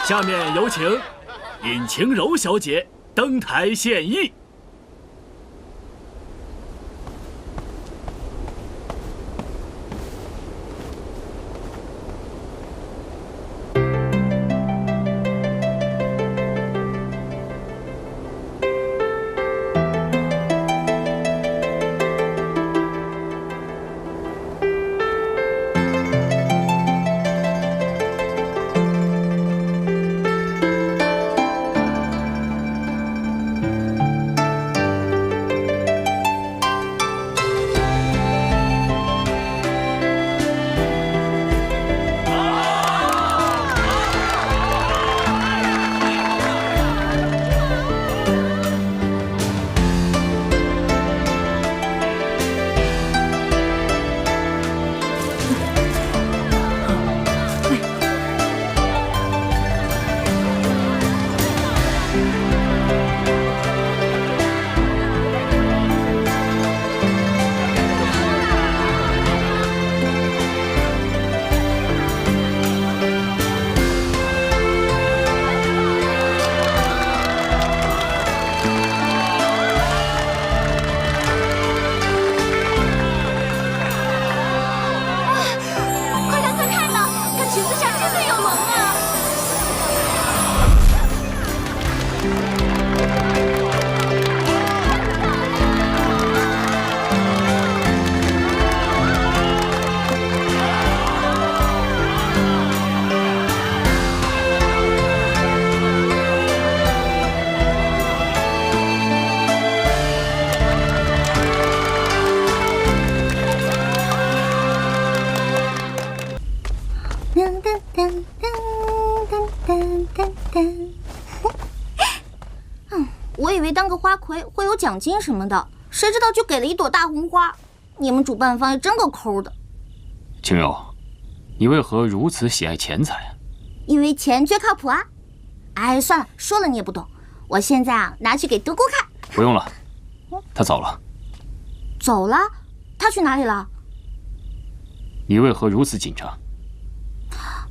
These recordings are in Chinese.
下面有请尹晴柔小姐登台献艺。我以为当个花魁会有奖金什么的，谁知道就给了一朵大红花。你们主办方也真够抠的。晴柔，你为何如此喜爱钱财？因为钱最靠谱啊！哎，算了，说了你也不懂。我现在啊，拿去给德姑看。不用了，他走了。走了？他去哪里了？你为何如此紧张？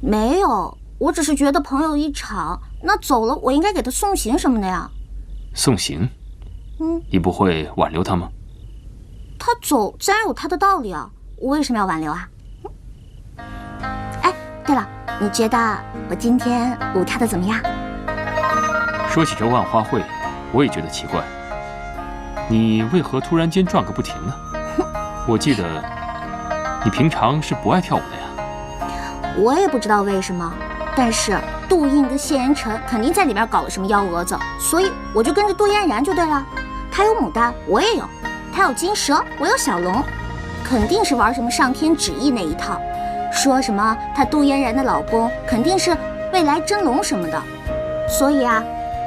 没有，我只是觉得朋友一场，那走了我应该给他送行什么的呀。送行？你不会挽留他吗？他走自然有他的道理啊，我为什么要挽留啊？哎，对了，你觉得我今天舞跳的怎么样？说起这万花会，我也觉得奇怪，你为何突然间转个不停呢？我记得你平常是不爱跳舞的呀。我也不知道为什么，但是杜映跟谢言辰肯定在里面搞了什么幺蛾子，所以我就跟着杜嫣然就对了。他有牡丹，我也有；他有金蛇，我有小龙，肯定是玩什么上天旨意那一套，说什么他杜嫣然的老公肯定是未来真龙什么的，所以啊，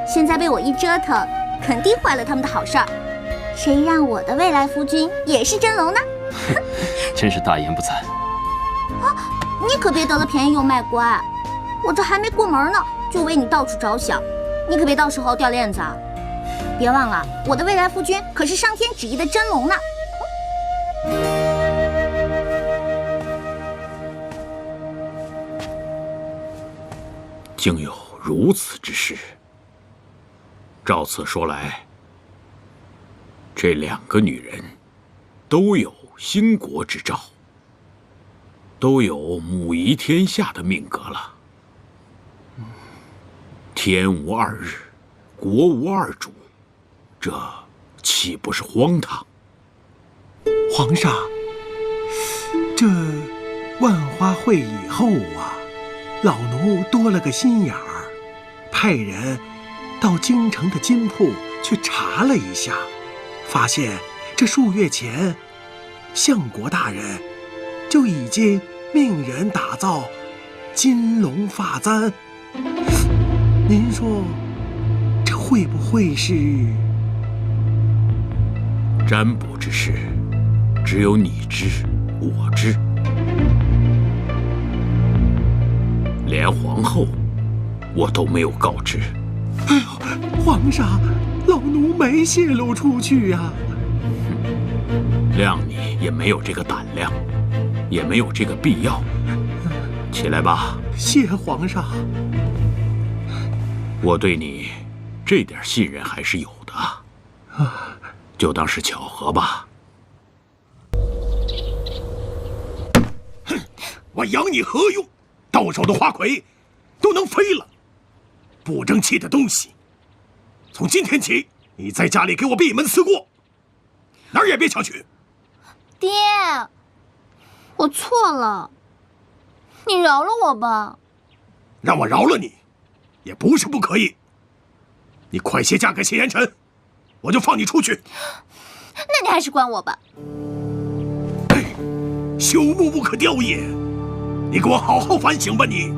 现在被我一折腾，肯定坏了他们的好事儿。谁让我的未来夫君也是真龙呢？真是大言不惭。啊，你可别得了便宜又卖乖，我这还没过门呢，就为你到处着想，你可别到时候掉链子啊！别忘了，我的未来夫君可是上天旨意的真龙呢。竟有如此之事，照此说来，这两个女人都有兴国之兆，都有母仪天下的命格了。天无二日，国无二主，这岂不是荒唐？皇上，这万花会以后啊，老奴多了个心眼儿，派人到京城的金铺去查了一下，发现这数月前，相国大人就已经命人打造金龙发簪。您说，这会不会是？占卜之事，只有你知，我知，连皇后我都没有告知。哎呦，皇上，老奴没泄露出去呀。谅你也没有这个胆量，也没有这个必要。起来吧。谢皇上。我对你这点信任还是有的，就当是巧合吧。哼，我养你何用？到手的花魁都能飞了，不争气的东西！从今天起，你在家里给我闭门思过，哪儿也别想去。爹，我错了，你饶了我吧。让我饶了你，也不是不可以。你快些嫁给谢言辰，我就放你出去。那你还是管我吧。哎，朽木不可雕也，你给我好好反省吧你。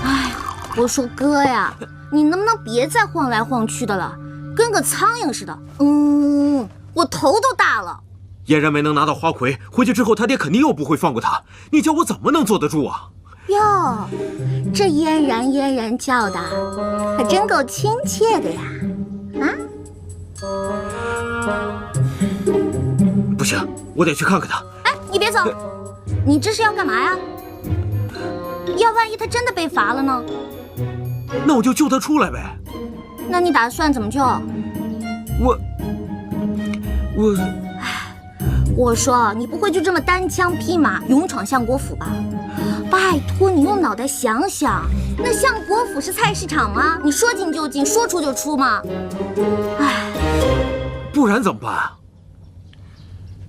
哎，我说哥呀，你能不能别再晃来晃去的了，跟个苍蝇似的。我头都大了。嫣然没能拿到花魁，回去之后他爹肯定又不会放过他。你叫我怎么能坐得住啊？哟，这嫣然叫的，可真够亲切的呀！不行，我得去看看他。哎，你别走，你这是要干嘛呀？要万一他真的被罚了呢？那我就救他出来呗。那你打算怎么救？我说你不会就这么单枪匹马勇闯相国府吧？拜托你用脑袋想想，那相国府是菜市场吗？你说进就进，说出就出吗？哎，不然怎么办啊？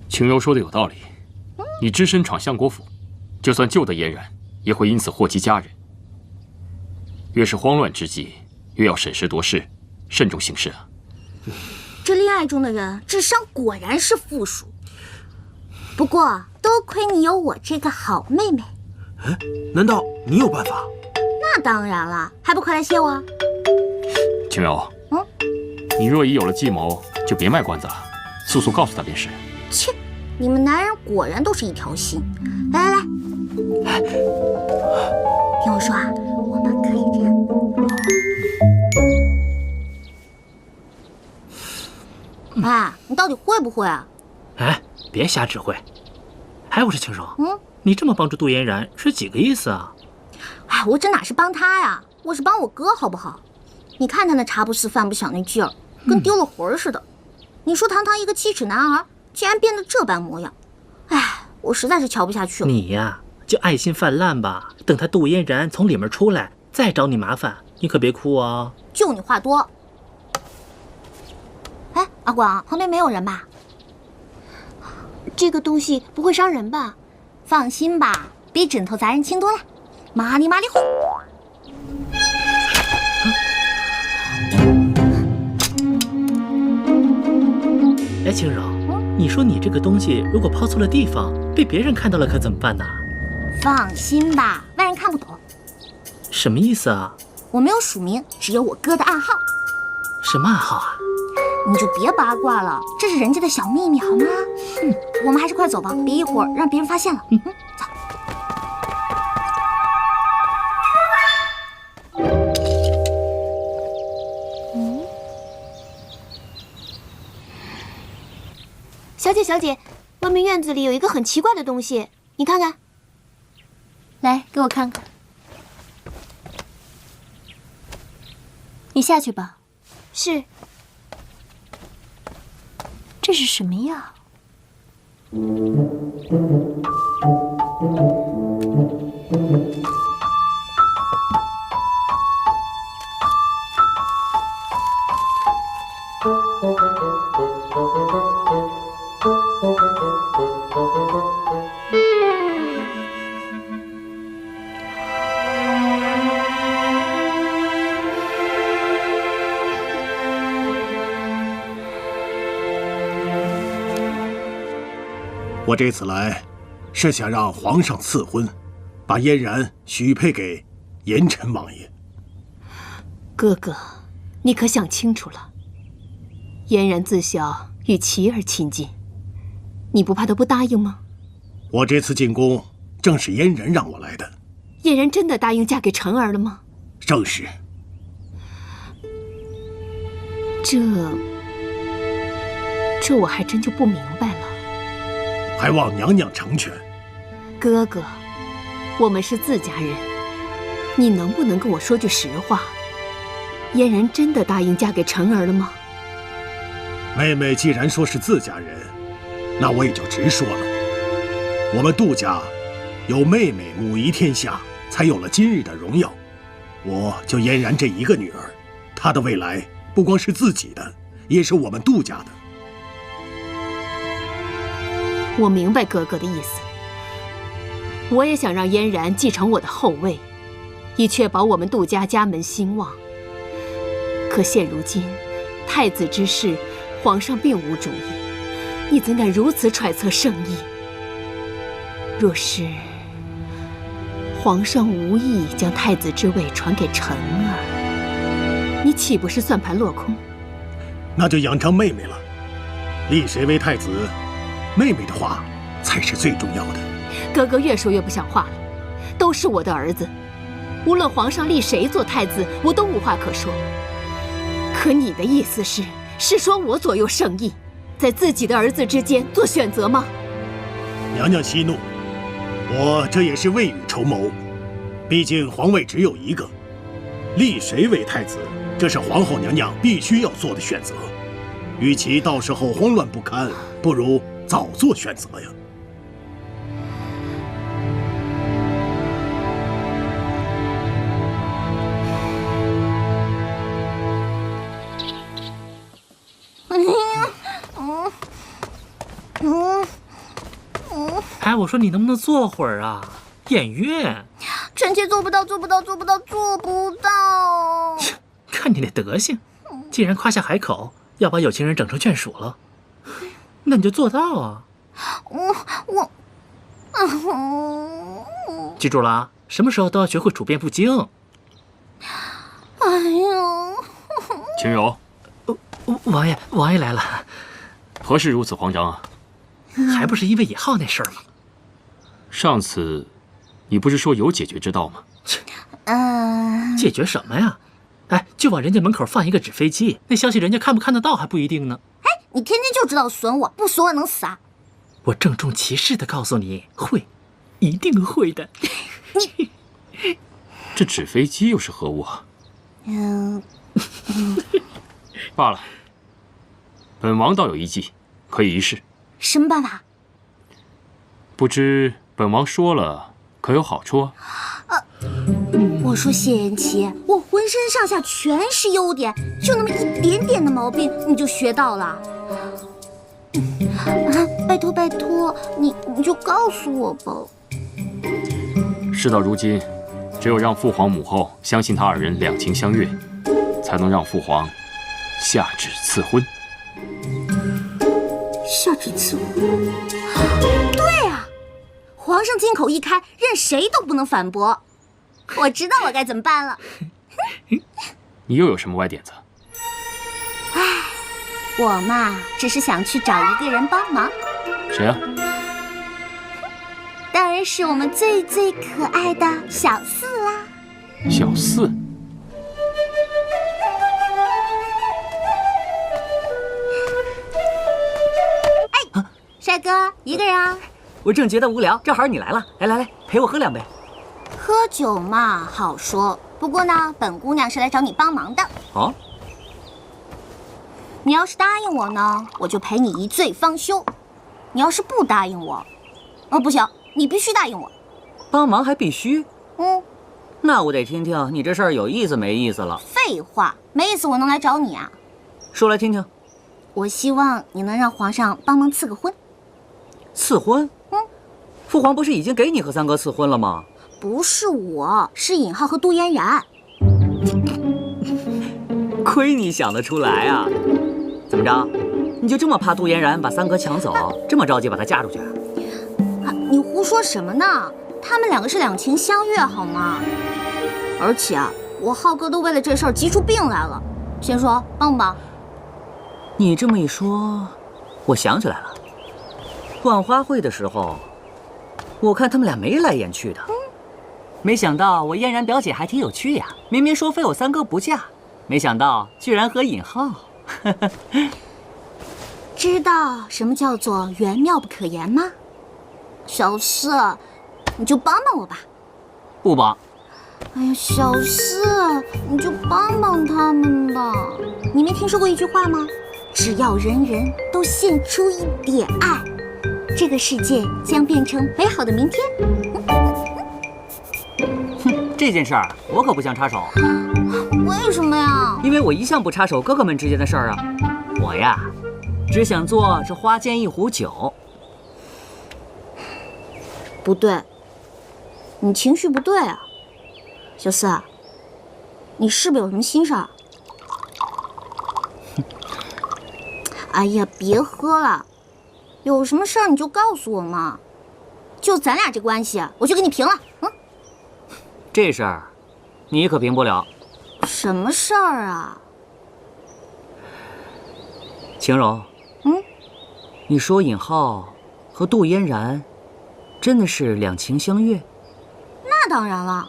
青柔说的有道理，你只身闯相国府，就算救得嫣然，也会因此祸及家人。越是慌乱之际，越要审时度势，慎重行事啊。这恋爱中的人智商果然是负数。不过多亏你有我这个好妹妹。难道你有办法？那当然了，还不快来谢我？青柔，你若已有了计谋，就别卖关子了，速速告诉他便是。切，你们男人果然都是一条心。来，听我说啊，我们可以这样。哎，你到底会不会啊？哎，别瞎指挥。哎，我说青柔，你这么帮助杜嫣然是几个意思啊？哎，我这哪是帮他呀，我是帮我哥，好不好？你看他那茶不思饭不想那劲儿，跟丢了魂似的。你说堂堂一个7尺男儿，竟然变得这般模样，哎，我实在是瞧不下去了。你呀，就爱心泛滥吧，等他杜嫣然从里面出来，再找你麻烦，你可别哭啊。就你话多。哎，阿广，旁边没有人吧？这个东西不会伤人吧？放心吧，比枕头砸人轻多了。麻利呼！哎，青柔，你说你这个东西如果抛错了地方，被别人看到了可怎么办呢？放心吧，外人看不懂。什么意思啊？我没有署名，只有我哥的暗号。什么暗号啊？你就别八卦了，这是人家的小秘密，好吗？我们还是快走吧，别一会儿让别人发现了。走。小姐，外面院子里有一个很奇怪的东西，你看看。来，给我看看。你下去吧。是。这是什么呀？我这次来，是想让皇上赐婚，把嫣然许配给严辰王爷。哥哥，你可想清楚了？嫣然自小与琪儿亲近，你不怕她不答应吗？我这次进宫，正是嫣然让我来的。嫣然真的答应嫁给辰儿了吗？正是。这我还真就不明白了。还望娘娘成全。哥哥，我们是自家人，你能不能跟我说句实话？嫣然真的答应嫁给辰儿了吗？妹妹既然说是自家人，那我也就直说了。我们杜家有妹妹母仪天下，才有了今日的荣耀。我就嫣然这一个女儿，她的未来不光是自己的，也是我们杜家的。我明白哥哥的意思，我也想让嫣然继承我的后位，以确保我们杜家家门兴旺。可现如今，太子之事，皇上并无主意，你怎敢如此揣测圣意？若是皇上无意将太子之位传给辰儿，你岂不是算盘落空？那就仰仗妹妹了。立谁为太子，妹妹的话才是最重要的。哥哥越说越不像话了，都是我的儿子，无论皇上立谁做太子，我都无话可说。可你的意思是说我左右圣意，在自己的儿子之间做选择吗？娘娘息怒，我这也是未雨绸缪。毕竟皇位只有一个，立谁为太子，这是皇后娘娘必须要做的选择。与其到时候慌乱不堪，不如早做选择呀。哎，我说你能不能坐会儿啊？演月，臣妾做不到，做不到，做不到，做不到。看你那德行，既然夸下海口，要把有情人整成眷属了，那你就做到啊！记住了啊，什么时候都要学会处变不惊。哎呦，秦柔，王爷来了，何事如此慌张啊？还不是因为野浩那事儿吗？上次你不是说有解决之道吗？解决什么呀？哎，就往人家门口放一个纸飞机，那消息人家看不看得到还不一定呢。哎，你天天就知道损我，不损我能死啊？我郑重其事地告诉你，会，一定会的。你这纸飞机又是何物啊？罢了，本王倒有一计，可以一试。什么办法？不知本王说了可有好处啊？我说谢延琪，我浑身上下全是优点，就那么一点点的毛病你就学到了。拜托拜托，你就告诉我吧。事到如今，只有让父皇母后相信他二人两情相悦，才能让父皇下旨赐婚。下旨赐婚？对啊，皇上金口一开，任谁都不能反驳。我知道我该怎么办了。你又有什么歪点子？唉，我嘛，只是想去找一个人帮忙。谁啊？当然是我们最最可爱的小四啦。小四？哎，帅哥，一个人啊？我正觉得无聊，正好你来了，来，陪我喝两杯。喝酒嘛，好说。不过呢，本姑娘是来找你帮忙的。哦。你要是答应我呢，我就陪你一醉方休；你要是不答应我，不行，你必须答应我。帮忙还必须？那我得听听你这事儿有意思没意思了。废话，没意思我能来找你啊？说来听听。我希望你能让皇上帮忙赐个婚。赐婚？父皇不是已经给你和三哥赐婚了吗？不是我，是尹浩和杜嫣然。亏你想得出来啊！怎么着，你就这么怕杜嫣然把三哥抢走，这么着急把她嫁出去啊？你胡说什么呢？他们两个是两情相悦，好吗？而且啊，我浩哥都为了这事儿急出病来了。先说帮不帮？你这么一说，我想起来了，晚花会的时候，我看他们俩眉来眼去的。没想到我嫣然表姐还挺有趣呀，明明说非我三哥不嫁，没想到居然和尹浩。知道什么叫做缘妙不可言吗？小四，你就帮帮我吧。不帮。哎呀，小四，你就帮帮他们吧。你没听说过一句话吗？只要人人都献出一点爱，这个世界将变成美好的明天。哼，这件事儿我可不想插手。为什么呀？因为我一向不插手哥哥们之间的事儿啊。我呀，只想做这花间一壶酒。不对，你情绪不对啊，小四，你是不是有什么心事儿？哎呀，别喝了，有什么事儿你就告诉我嘛。就咱俩这关系，我就给你平了。这事儿，你可平不了。什么事儿啊？晴柔，你说尹浩和杜嫣然真的是两情相悦？那当然了。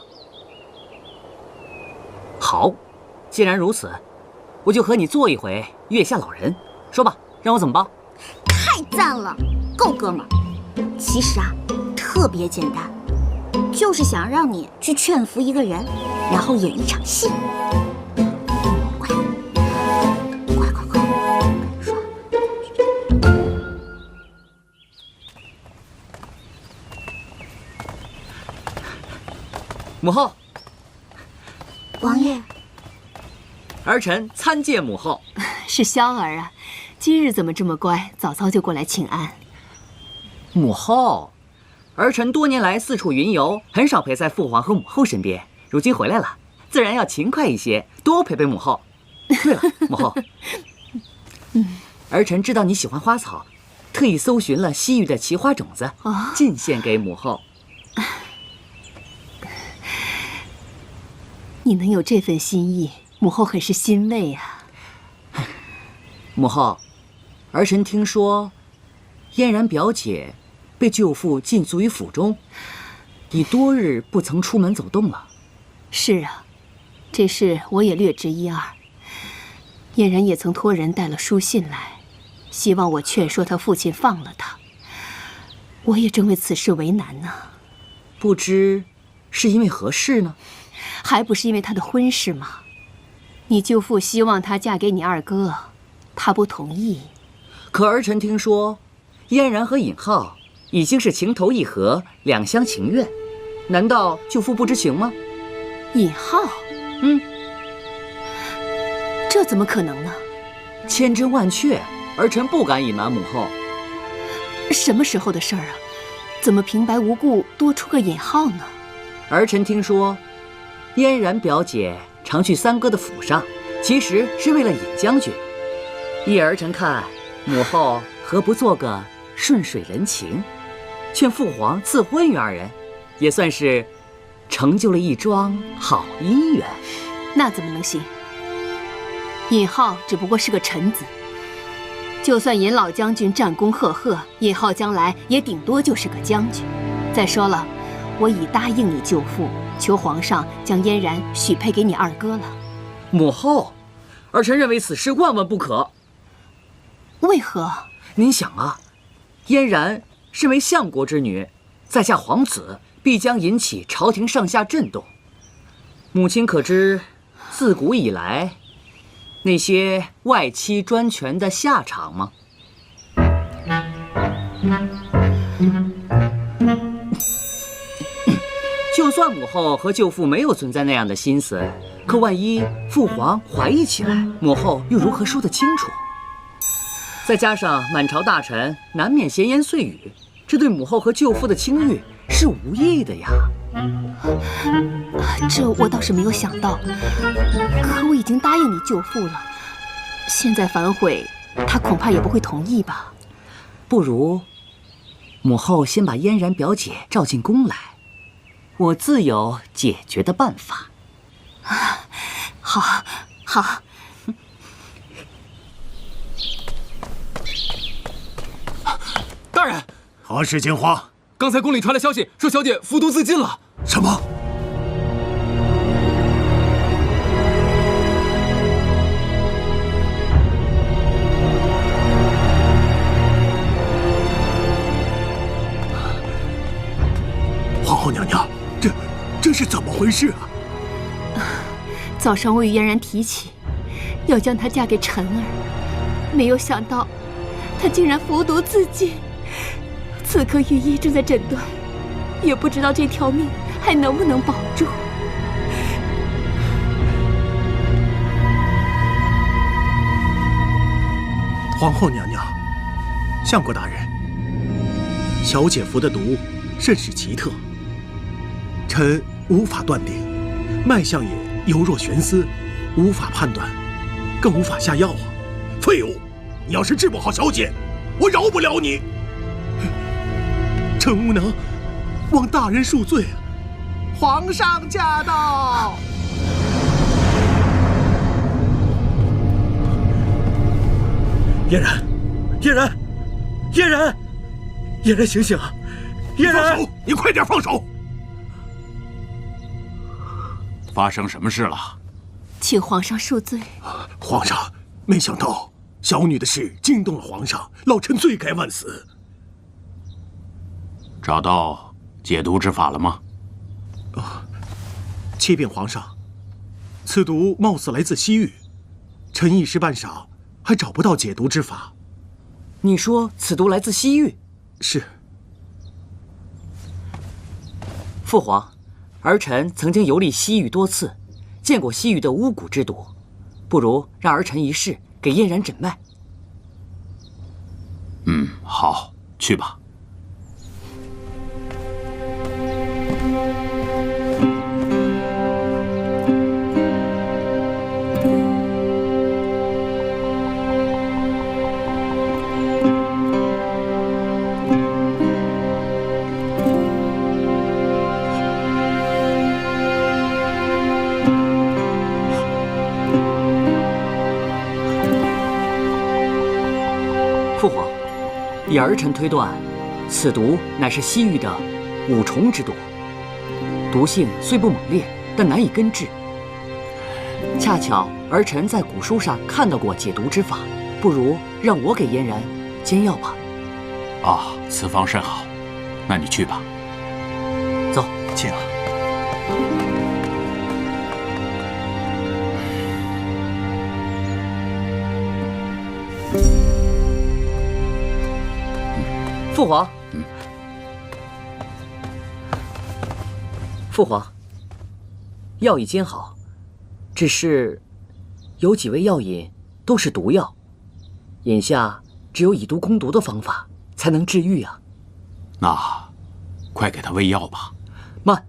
好，既然如此，我就和你做一回月下老人。说吧，让我怎么帮？太赞了，够哥们儿。其实啊，特别简单，就是想让你去劝服一个人，然后演一场戏。快，说。母后，王爷，儿臣参见母后。是萧儿啊，今日怎么这么乖，早早就过来请安。母后，儿臣多年来四处云游，很少陪在父皇和母后身边，如今回来了，自然要勤快一些，多陪陪母后。对了，母后，儿臣知道你喜欢花草，特意搜寻了西域的奇花种子，进献给母后。你能有这份心意，母后很是欣慰啊。母后，儿臣听说，嫣然表姐被舅父禁足于府中，已多日不曾出门走动了。是啊，这事我也略知一二。嫣然也曾托人带了书信来，希望我劝说他父亲放了他。我也正为此事为难呢。不知是因为何事呢？还不是因为他的婚事吗？你舅父希望她嫁给你二哥，他不同意。可儿臣听说，嫣然和尹浩已经是情投意合，两厢情愿，难道舅父不知情吗？尹浩，这怎么可能呢？千真万确，儿臣不敢隐瞒母后。什么时候的事儿啊？怎么平白无故多出个尹浩呢？儿臣听说，嫣然表姐常去三哥的府上，其实是为了尹将军。依儿臣看，母后何不做个顺水人情，劝父皇赐婚于二人，也算是成就了一桩好姻缘。那怎么能行？尹浩只不过是个臣子，就算尹老将军战功赫赫，尹浩将来也顶多就是个将军。再说了，我已答应你舅父，求皇上将嫣然许配给你二哥了。母后，儿臣认为此事万万不可。为何？您想啊，嫣然身为相国之女，在下皇子，必将引起朝廷上下震动。母亲可知，自古以来，那些外戚专权的下场吗？就算母后和舅父没有存在那样的心思，可万一父皇怀疑起来，母后又如何说得清楚？再加上满朝大臣难免闲言碎语，这对母后和舅父的清誉是无益的呀。这我倒是没有想到，可我已经答应你舅父了，现在反悔，他恐怕也不会同意吧？不如母后先把嫣然表姐召进宫来，我自有解决的办法。好，好。大人，何事惊慌？刚才宫里传来消息，说小姐服毒自尽了。什么？回事啊？早上我与嫣然提起要将她嫁给陈儿，没有想到她竟然服毒自尽。此刻御医正在诊断，也不知道这条命还能不能保住。皇后娘娘，相国大人，小姐服的毒甚是奇特，臣无法断定，脉象也犹若悬丝，无法判断，更无法下药啊！废物！你要是治不好小姐，我饶不了你！臣无能，望大人恕罪。皇上驾到！嫣然，嫣然，嫣然，嫣然，醒醒啊！嫣然，放手！你快点放手！发生什么事了？请皇上恕罪。皇上，没想到小女的事惊动了皇上，老臣罪该万死。找到解毒之法了吗？启禀皇上，此毒貌似来自西域，臣一时半晌还找不到解毒之法。你说此毒来自西域？是。父皇，儿臣曾经游历西域多次，见过西域的巫蛊之毒，不如让儿臣一试，给嫣然诊脉。好，去吧。父皇，以儿臣推断，此毒乃是西域的五虫之毒，毒性虽不猛烈，但难以根治。恰巧儿臣在古书上看到过解毒之法，不如让我给嫣然煎药吧。此方甚好，那你去吧。走，请。父皇，父皇，药已煎好，只是有几味药引都是毒药，眼下只有以毒攻毒的方法才能治愈啊。那，快给他喂药吧。慢，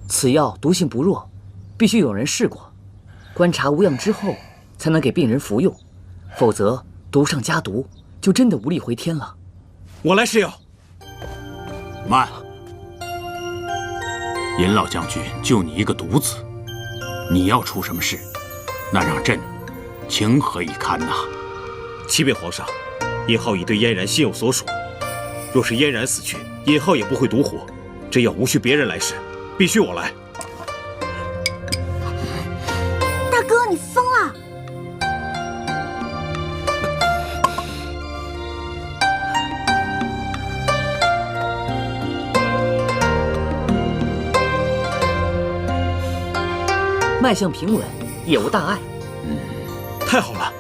此药毒性不弱，必须有人试过，观察无恙之后才能给病人服用，否则毒上加毒，就真的无力回天了。我来试药。慢，尹老将军就你一个独子，你要出什么事，那让朕情何以堪呐！启禀皇上，尹浩已对嫣然心有所属，若是嫣然死去，尹浩也不会独活。这药无需别人来试，必须我来。大哥，你疯了！脉象平稳，也无大碍。太好了！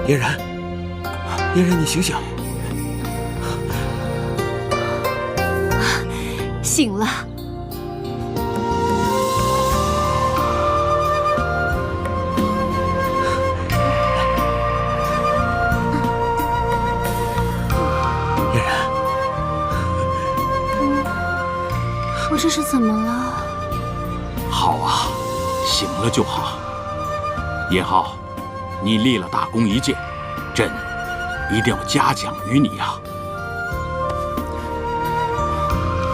嫣然，嫣然，你醒醒！醒了。嫣然，我这是怎么了？好啊，醒了就好。尹浩，你立了大功一件，朕一定要嘉奖于你呀！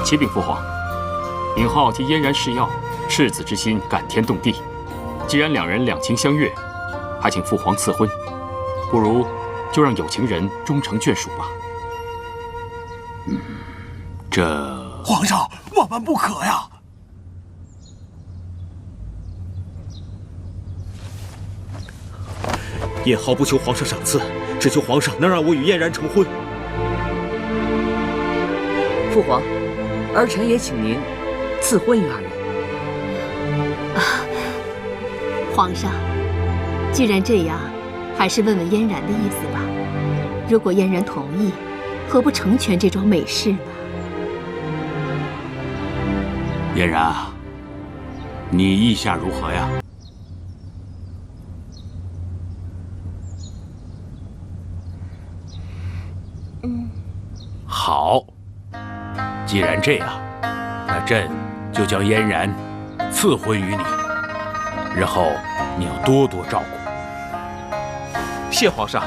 启禀父皇，尹浩替嫣然试药，赤子之心感天动地，既然两人两情相悦，还请父皇赐婚，不如就让有情人终成眷属吧。皇上，万万不可呀！叶浩不求皇上赏赐，只求皇上能让我与嫣然成婚。父皇，儿臣也请您赐婚于二人。皇上，既然这样，还是问问嫣然的意思吧。如果嫣然同意，何不成全这桩美事呢？嫣然啊，你意下如何呀？好，既然这样，那朕就将嫣然赐婚于你，日后你要多多照顾。谢皇上。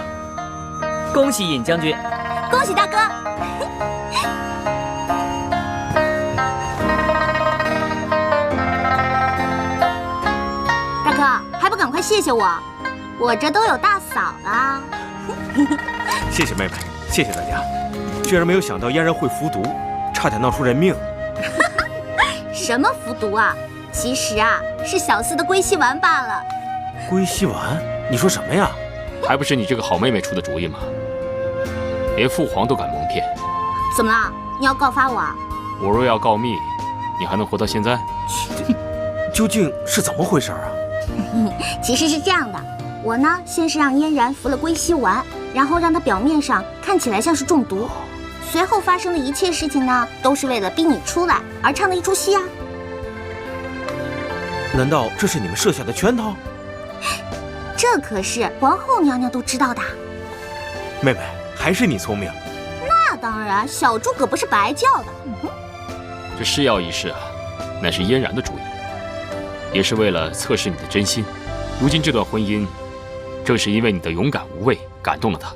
恭喜尹将军，恭喜大哥！大哥，还不赶快谢谢我？我这都有大嫂了。谢谢妹妹，谢谢大家。居然没有想到嫣然会服毒，差点闹出人命。什么服毒啊？其实啊，是小四的归西丸罢了。归西丸？你说什么呀？还不是你这个好妹妹出的主意吗？连父皇都敢蒙骗。怎么了？你要告发我啊？我若要告密，你还能活到现在？究竟是怎么回事啊？其实是这样的，我呢，先是让嫣然服了归西丸，然后让她表面上看起来像是中毒。随后发生的一切事情呢，都是为了逼你出来而唱的一出戏啊！难道这是你们设下的圈套？这可是皇后娘娘都知道的。妹妹，还是你聪明。那当然，小猪可不是白叫的。这施药一事啊，乃是嫣然的主意，也是为了测试你的真心。如今这段婚姻，正是因为你的勇敢无畏感动了她。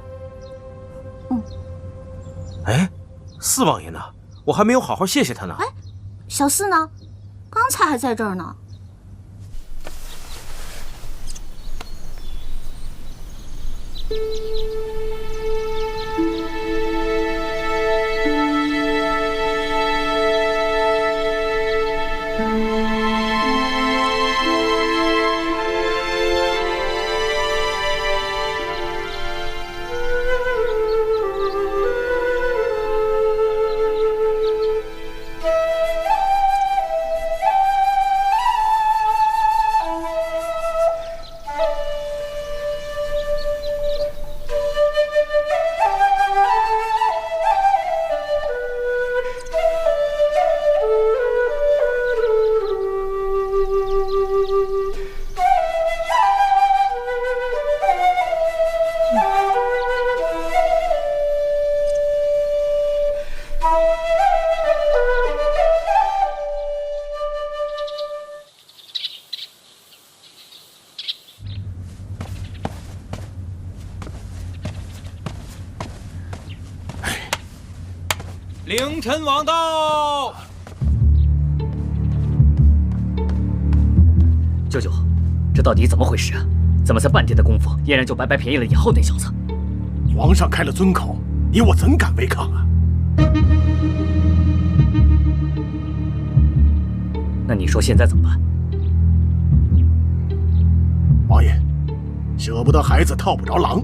哎，四王爷呢？我还没有好好谢谢他呢。哎，小四呢？刚才还在这儿呢。凌晨王到。舅舅，这到底怎么回事啊？怎么才半天的功夫，嫣然就白白便宜了以后那小子？皇上开了尊口，你我怎敢违抗啊？那你说现在怎么办？王爷，舍不得孩子套不着狼。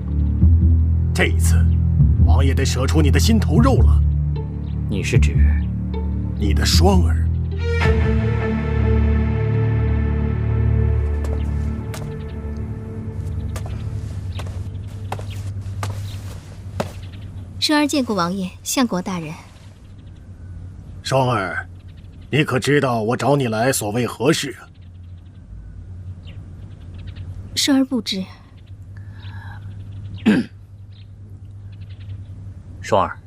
这一次，王爷得舍出你的心头肉了。你是指你的双儿？双儿见过王爷、相国大人。双儿，你可知道我找你来所为何事啊？双儿不知。双儿，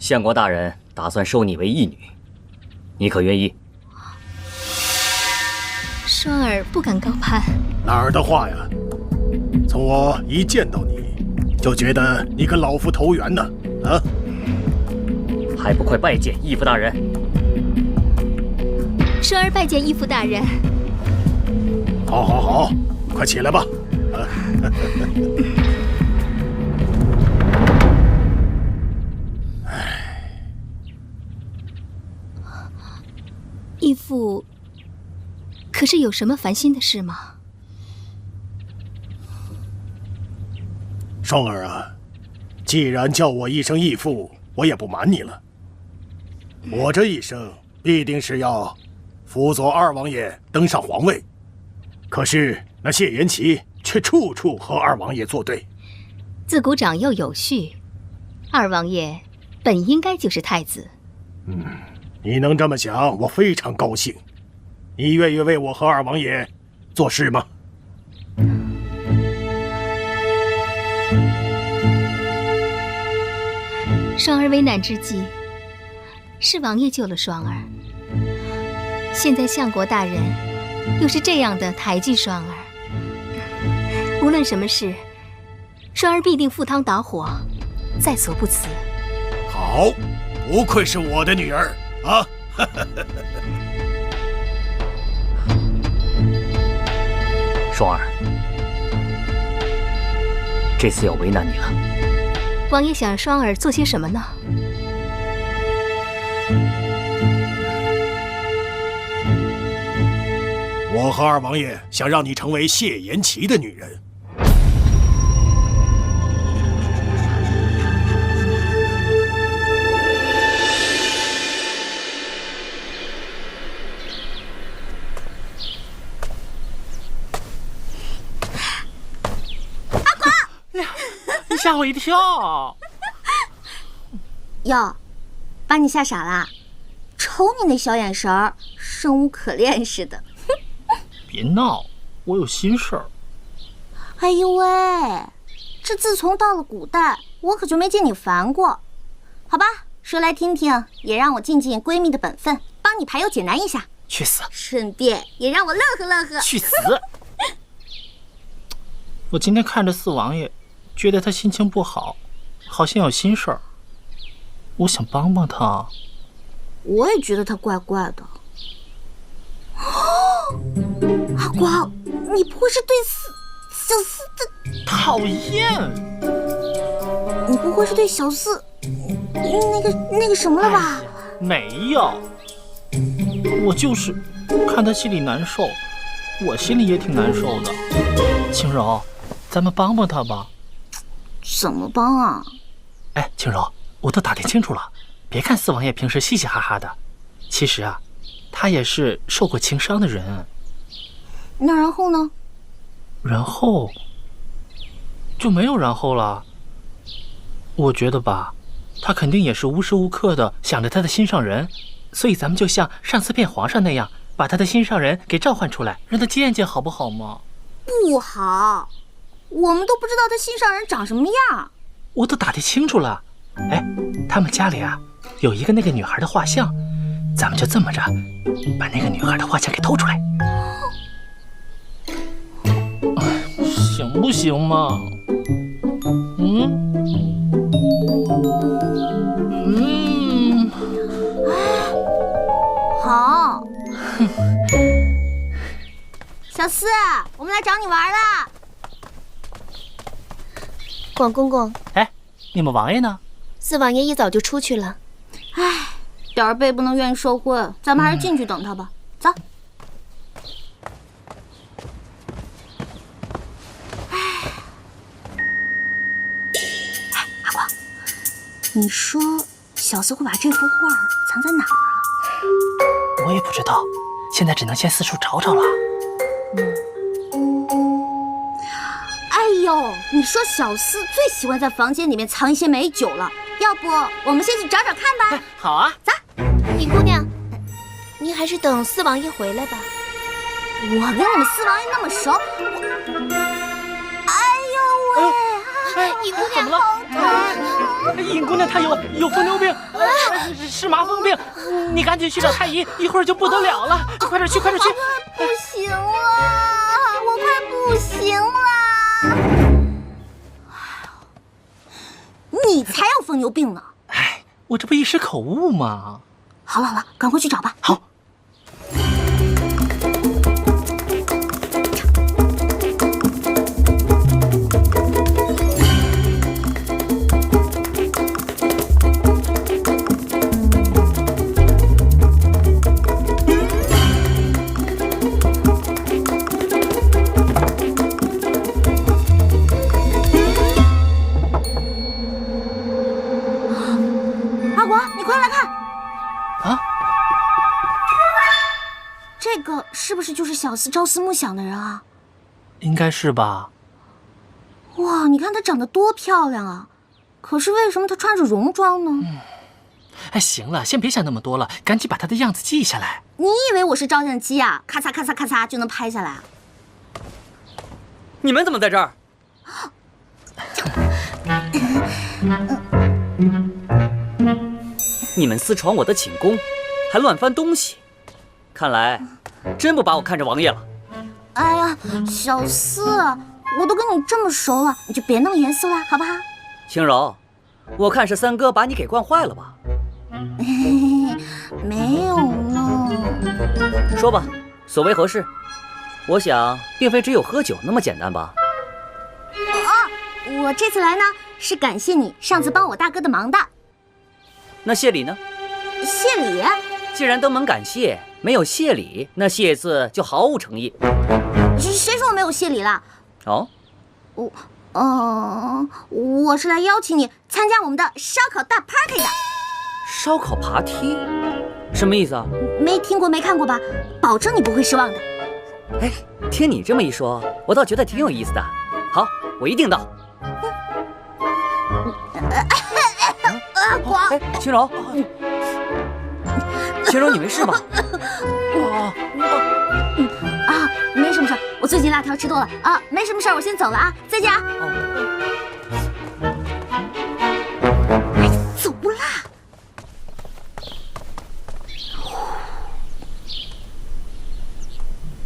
相国大人打算收你为义女，你可愿意？双儿不敢高攀。哪儿的话呀！从我一见到你，就觉得你跟老夫投缘呢。啊！还不快拜见义父大人！双儿拜见义父大人。好，好，好，快起来吧。义父，可是有什么烦心的事吗？双儿啊，既然叫我一声义父，我也不瞒你了。我这一生必定是要辅佐二王爷登上皇位，可是那谢延琪却处处和二王爷作对。自古长幼有序，二王爷本应该就是太子。你能这么想，我非常高兴。你愿意为我和二王爷做事吗？双儿危难之际，是王爷救了双儿。现在相国大人又是这样的抬举双儿，无论什么事，双儿必定赴汤蹈火，在所不辞。好，不愧是我的女儿啊！双儿，这次要为难你了。王爷想让双儿做些什么呢？我和二王爷想让你成为谢延琪的女人。吓我一跳！哟，把你吓傻啦？瞅你那小眼神儿，生无可恋似的。别闹，我有心事儿。哎呦喂，这自从到了古代，我可就没见你烦过。好吧，说来听听，也让我尽尽闺蜜的本分，帮你排忧解难一下。去死！顺便也让我乐呵乐呵。去死！我今天看着四王爷，觉得他心情不好，好像有心事儿。我想帮帮他。我也觉得他怪怪的。阿光，你不会是对小四的？讨厌！你不会是对小四那个什么了吧？没有，我就是看他心里难受，我心里也挺难受的。轻柔，咱们帮帮他吧。怎么帮啊？哎，轻柔，我都打听清楚了。别看四王爷平时嘻嘻哈哈的，其实啊，他也是受过情伤的人。那然后呢？然后就没有然后了。我觉得吧，他肯定也是无时无刻的想着他的心上人，所以咱们就像上次骗皇上那样，把他的心上人给召唤出来，让他见见，好不好吗？不好，我们都不知道他心上人长什么样。我都打听清楚了。哎，他们家里啊有一个那个女孩的画像，咱们就这么着把那个女孩的画像给偷出来，行不行嘛？好。小四，我们来找你玩了。广公公，哎，你们王爷呢？四王爷一早就出去了。唉，点儿背不能愿意受贿，咱们还是进去等他吧。走。阿光，你说小四会把这幅画藏在哪儿啊？我也不知道，现在只能先四处找找了。哎呦，你说小四最喜欢在房间里面藏一些美酒了，要不我们先去找找看吧？好啊，走。尹姑娘，您还是等四王爷回来吧。我跟你们四王爷那么熟，哎呦喂！尹姑娘，怎么了？尹姑娘她有疯牛病，是麻风病，你赶紧去找太医，一会儿就不得了了。快点去，快点去！不行了，我快不行了。你才有疯牛病呢！哎，我这不一时口误吗？好了好了，赶快去找吧。好。看，啊，这个是不是就是小司朝思暮想的人啊？应该是吧。哇，你看她长得多漂亮啊！可是为什么她穿着戎装呢？哎，行了，先别想那么多了，赶紧把她的样子记下来。你以为我是照相机啊？咔嚓咔嚓咔嚓就能拍下来？你们怎么在这儿？你们私闯我的寝宫，还乱翻东西，看来真不把我看着王爷了。哎呀，小司，我都跟你这么熟了，你就别那么严肃了，好不好？轻柔，我看是三哥把你给惯坏了吧？没有呢。说吧，所为何事？我想，并非只有喝酒那么简单吧？我这次来呢，是感谢你上次帮我大哥的忙的。那谢礼呢？谢礼？既然登门感谢，没有谢礼，那谢字就毫无诚意。谁说我没有谢礼了？哦，我是来邀请你参加我们的烧烤大 party 的。烧烤爬梯，什么意思啊？没听过没看过吧？保证你不会失望的。哎，听你这么一说，我倒觉得挺有意思的。好，我一定到。光，哎，青柔，青柔，你没事吧？没什么事，我最近辣条吃多了啊，没什么事，我先走了啊，再见啊。哎，走啦。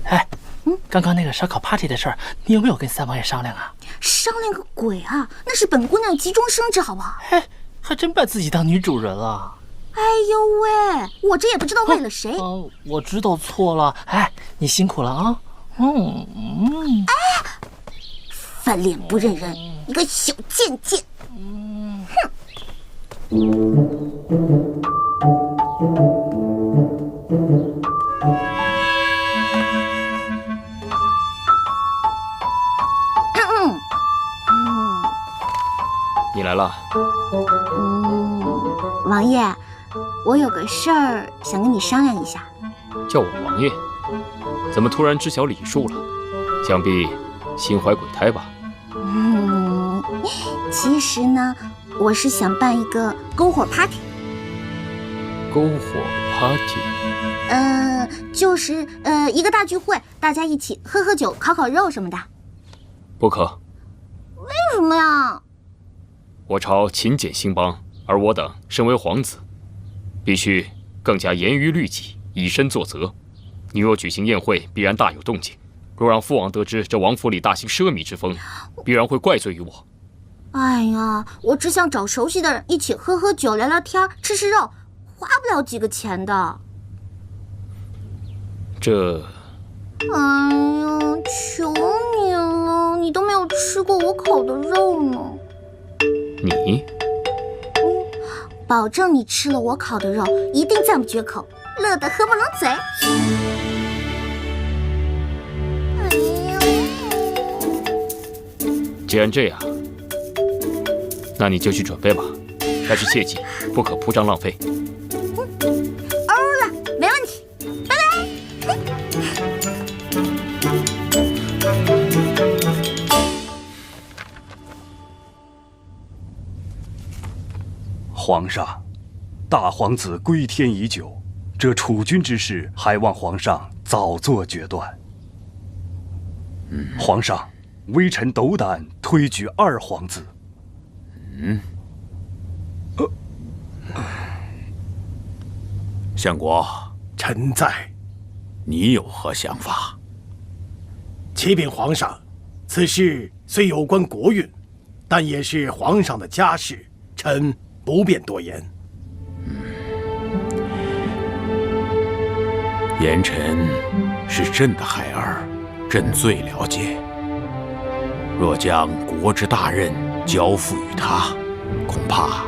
哎，刚刚那个烧烤 party 的事儿，你有没有跟三王爷商量啊？商量个鬼啊！那是本姑娘急中生智，好不好？嘿，还真把自己当女主人了。哎呦喂，我这也不知道为了谁。我知道错了。哎，你辛苦了啊。翻脸不认人，一个小贱贱。你来了。王爷，我有个事儿想跟你商量一下。叫我王爷？怎么突然知晓礼数了？想必心怀鬼胎吧？其实呢，我是想办一个篝火 party。篝火 party？就是一个大聚会，大家一起喝喝酒、烤烤肉什么的。不可。为什么呀？我朝勤俭兴邦，而我等身为皇子，必须更加严于律己，以身作则。你若举行宴会，必然大有动静。若让父王得知这王府里大兴奢靡之风，必然会怪罪于我。哎呀，我只想找熟悉的人一起喝喝酒、聊聊天、吃吃肉，花不了几个钱的。这……哎呀，求你了，你都没有吃过我烤的肉呢。你？保证你吃了我烤的肉，一定赞不绝口，乐得合不拢嘴。既然这样，那你就去准备吧。但是切记，不可铺张浪费。了，没问题，拜拜。皇上，大皇子归天已久，这储君之事还望皇上早做决断。皇上，微臣斗胆推举二皇子。相国，臣在。你有何想法？启禀皇上，此事虽有关国运，但也是皇上的家事，臣不便多言。严晨是朕的孩儿，朕最了解。若将国之大任交付于他，恐怕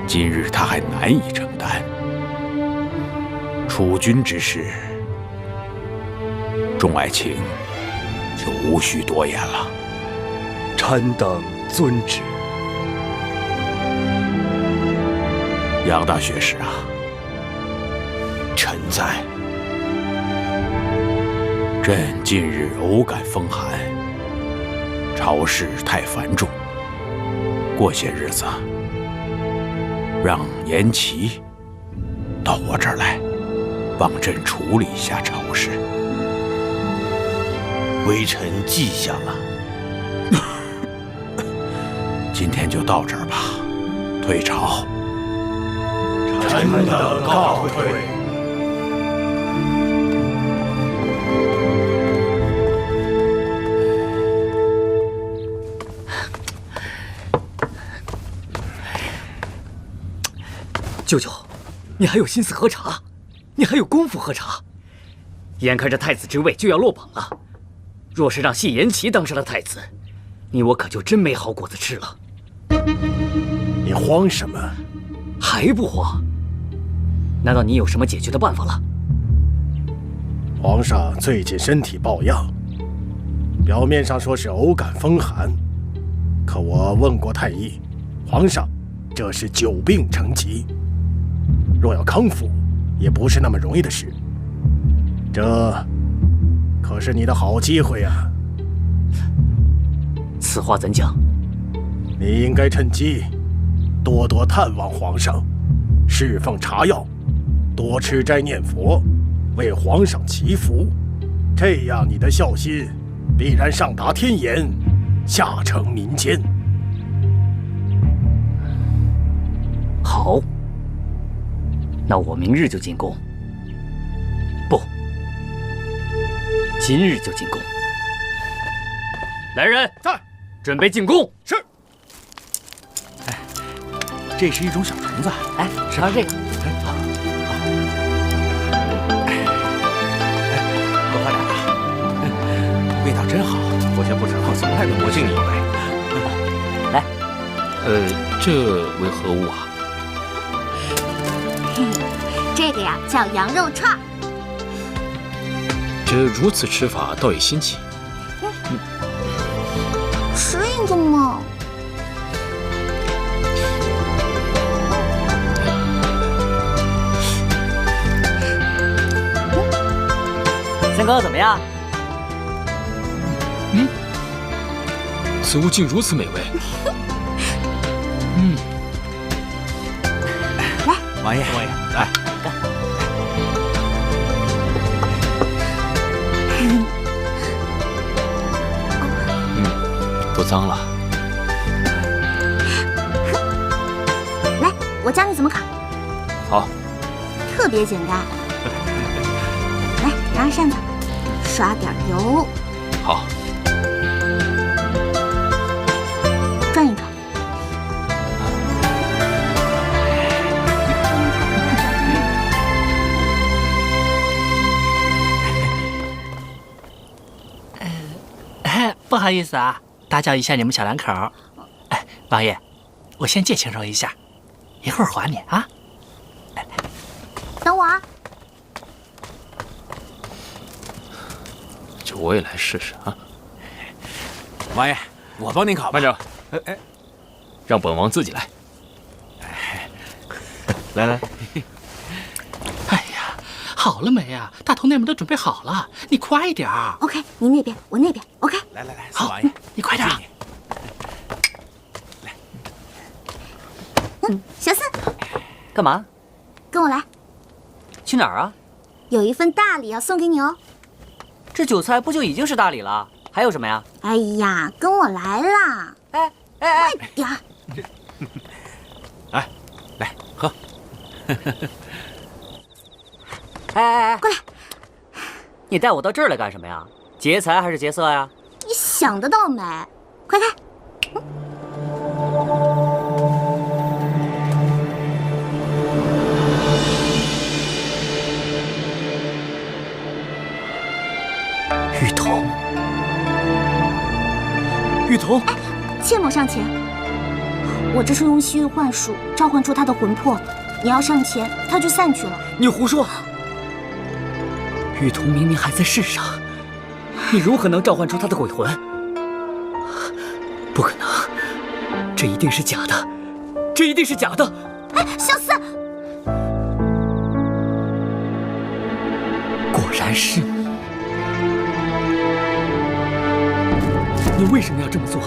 今日他还难以承担。储君之事，众爱卿就无需多言了。臣等遵旨。杨大学士啊，臣在。朕近日偶感风寒，朝事太繁重，过些日子让严琦到我这儿来，帮朕处理一下朝事。微臣记下了。今天就到这儿吧，退朝。臣等告退。舅舅，你还有心思喝茶？你还有功夫喝茶？眼看着太子之位就要落榜了，若是让谢延琪当上了太子，你我可就真没好果子吃了。你慌什么？还不慌？难道你有什么解决的办法了？皇上最近身体抱恙，表面上说是偶感风寒，可我问过太医，皇上这是久病成疾，若要康复，也不是那么容易的事。这可是你的好机会啊！此话怎讲？你应该趁机多多探望皇上，侍奉茶药，多吃斋念佛，为皇上祈福，这样你的孝心必然上达天颜，下承民间。好，那我明日就进宫。不，今日就进宫。来人，在，准备进宫。是。哎，这是一种小虫子。哎，尝这个。哎，好，好。哎，多喝点啊，味道真好。我先不吃，我从来都不敬你一杯。来，这为何物啊？这个呀叫羊肉串。这如此吃法倒也新奇。吃一个嘛。三哥怎么样？此物竟如此美味。来，王爷，来。不脏了。来，我教你怎么烤。好。特别简单。来，拿着扇子，刷点油。好。转一转。不好意思啊，打搅一下你们小两口。哎，王爷，我先借轻柔一下，一会儿还你啊。等我啊。就我也来试试啊。王爷，我帮您烤吧。慢着，让本王自己来。来来。哎呀，好了没呀？大头内门都准备好了，你快点儿。OK， 你那边，我那边。OK。来，好，王爷，你快点儿。来。小四，干嘛？跟我来。去哪儿啊？有一份大礼要送给你哦。这酒菜不就已经是大礼了？还有什么呀？哎呀，跟我来啦！快点儿！哎，来喝。哎，过来！你带我到这儿来干什么呀？劫财还是劫色呀？你想得倒美！快开！玉童，玉童，切莫上前！我这是用西域幻术召唤出他的魂魄，你要上前，他就散去了。你胡说！玉童明明还在世上，你如何能召唤出他的鬼魂？不可能，这一定是假的，这一定是假的！哎，小四！然是你。你为什么要这么做？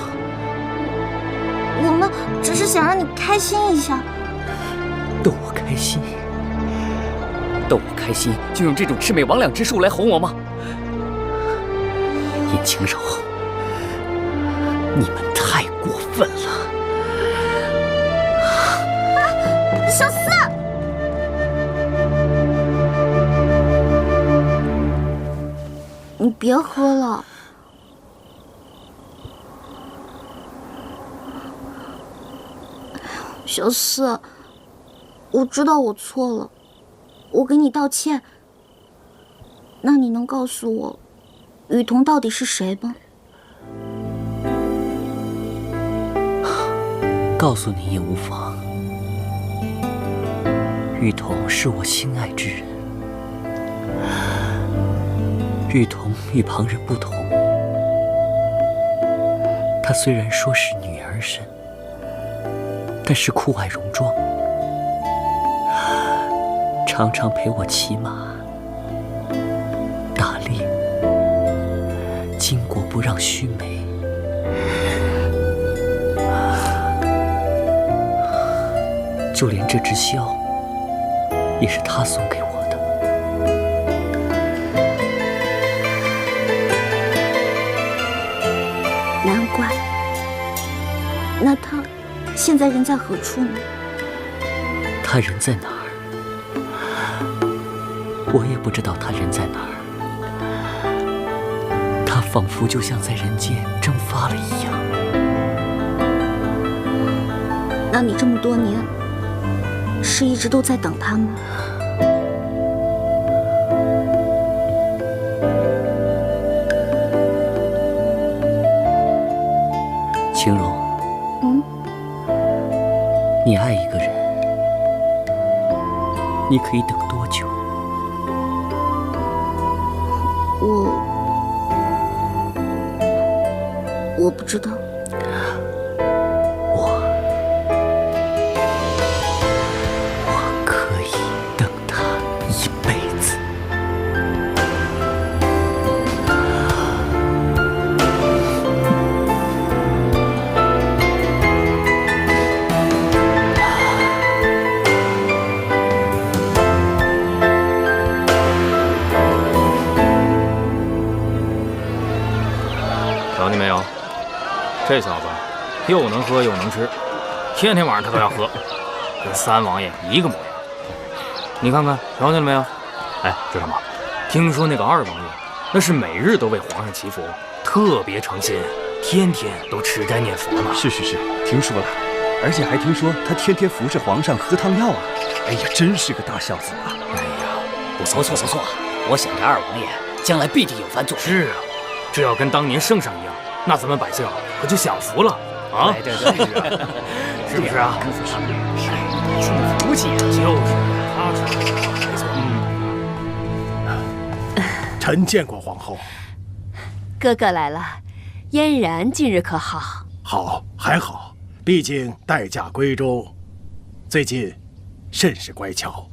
我们只是想让你开心一下。逗我开心？逗我开心就用这种魑魅魍魉之术来哄我吗？尹清柔，你们太过分了！小四，你别喝了。小四，我知道我错了，我给你道歉。那你能告诉我，雨桐到底是谁吗？告诉你也无妨。雨桐是我心爱之人。雨桐与旁人不同，她虽然说是女儿身，但是酷爱戎装，常常陪我骑马、打猎，巾帼不让须眉。就连这只箫，也是他送给我的。难怪。那他现在人在何处呢？他人在哪儿？我也不知道他人在哪儿。他仿佛就像在人间蒸发了一样。那你这么多年是一直都在等他吗？青柔，你爱一个人，你可以等多久？我不知道。我可以等他一辈子。瞧见没有，这小子又能喝又能吃，天天晚上他都要喝，跟三王爷一个模样。你看看，瞧见了没有？哎，知道吗？听说那个二王爷，那是每日都为皇上祈福，特别诚心，天天都吃斋念佛呢。是，听说了，而且还听说他天天扶着皇上喝汤药啊！哎呀，真是个大孝子啊！哎呀，不错，我想这二王爷将来必定有番作为。是啊，这要跟当年圣上一样，那咱们百姓可就享福了啊！对，是不是啊？是福气，就是他说的没错。臣见过皇后。哥哥来了，嫣然近日可好？好，还好，毕竟待嫁闺中，最近甚是乖巧。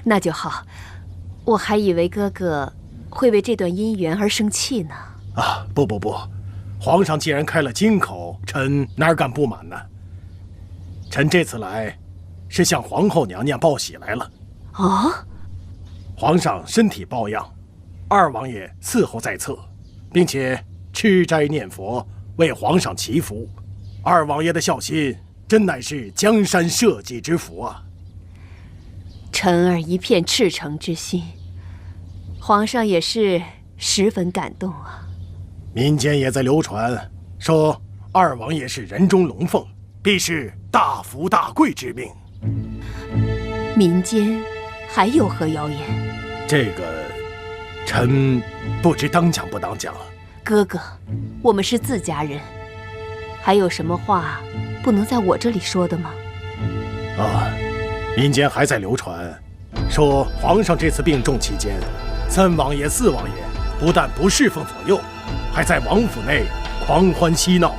那就好，我还以为哥哥会为这段姻缘而生气呢。啊，不，皇上既然开了金口，臣哪敢不满呢？臣这次来，是向皇后娘娘报喜来了。哦，皇上身体抱恙，二王爷伺候在侧，并且吃斋念佛，为皇上祈福。二王爷的孝心，真乃是江山社稷之福啊！臣儿一片赤诚之心，皇上也是十分感动啊。民间也在流传说二王爷是人中龙凤，必是大福大贵之命。民间还有何谣言？这个，臣不知当讲不当讲。哥哥，我们是自家人，还有什么话不能在我这里说的吗？啊，民间还在流传说皇上这次病重期间，三王爷、四王爷不但不侍奉左右，还在王府内狂欢嬉闹，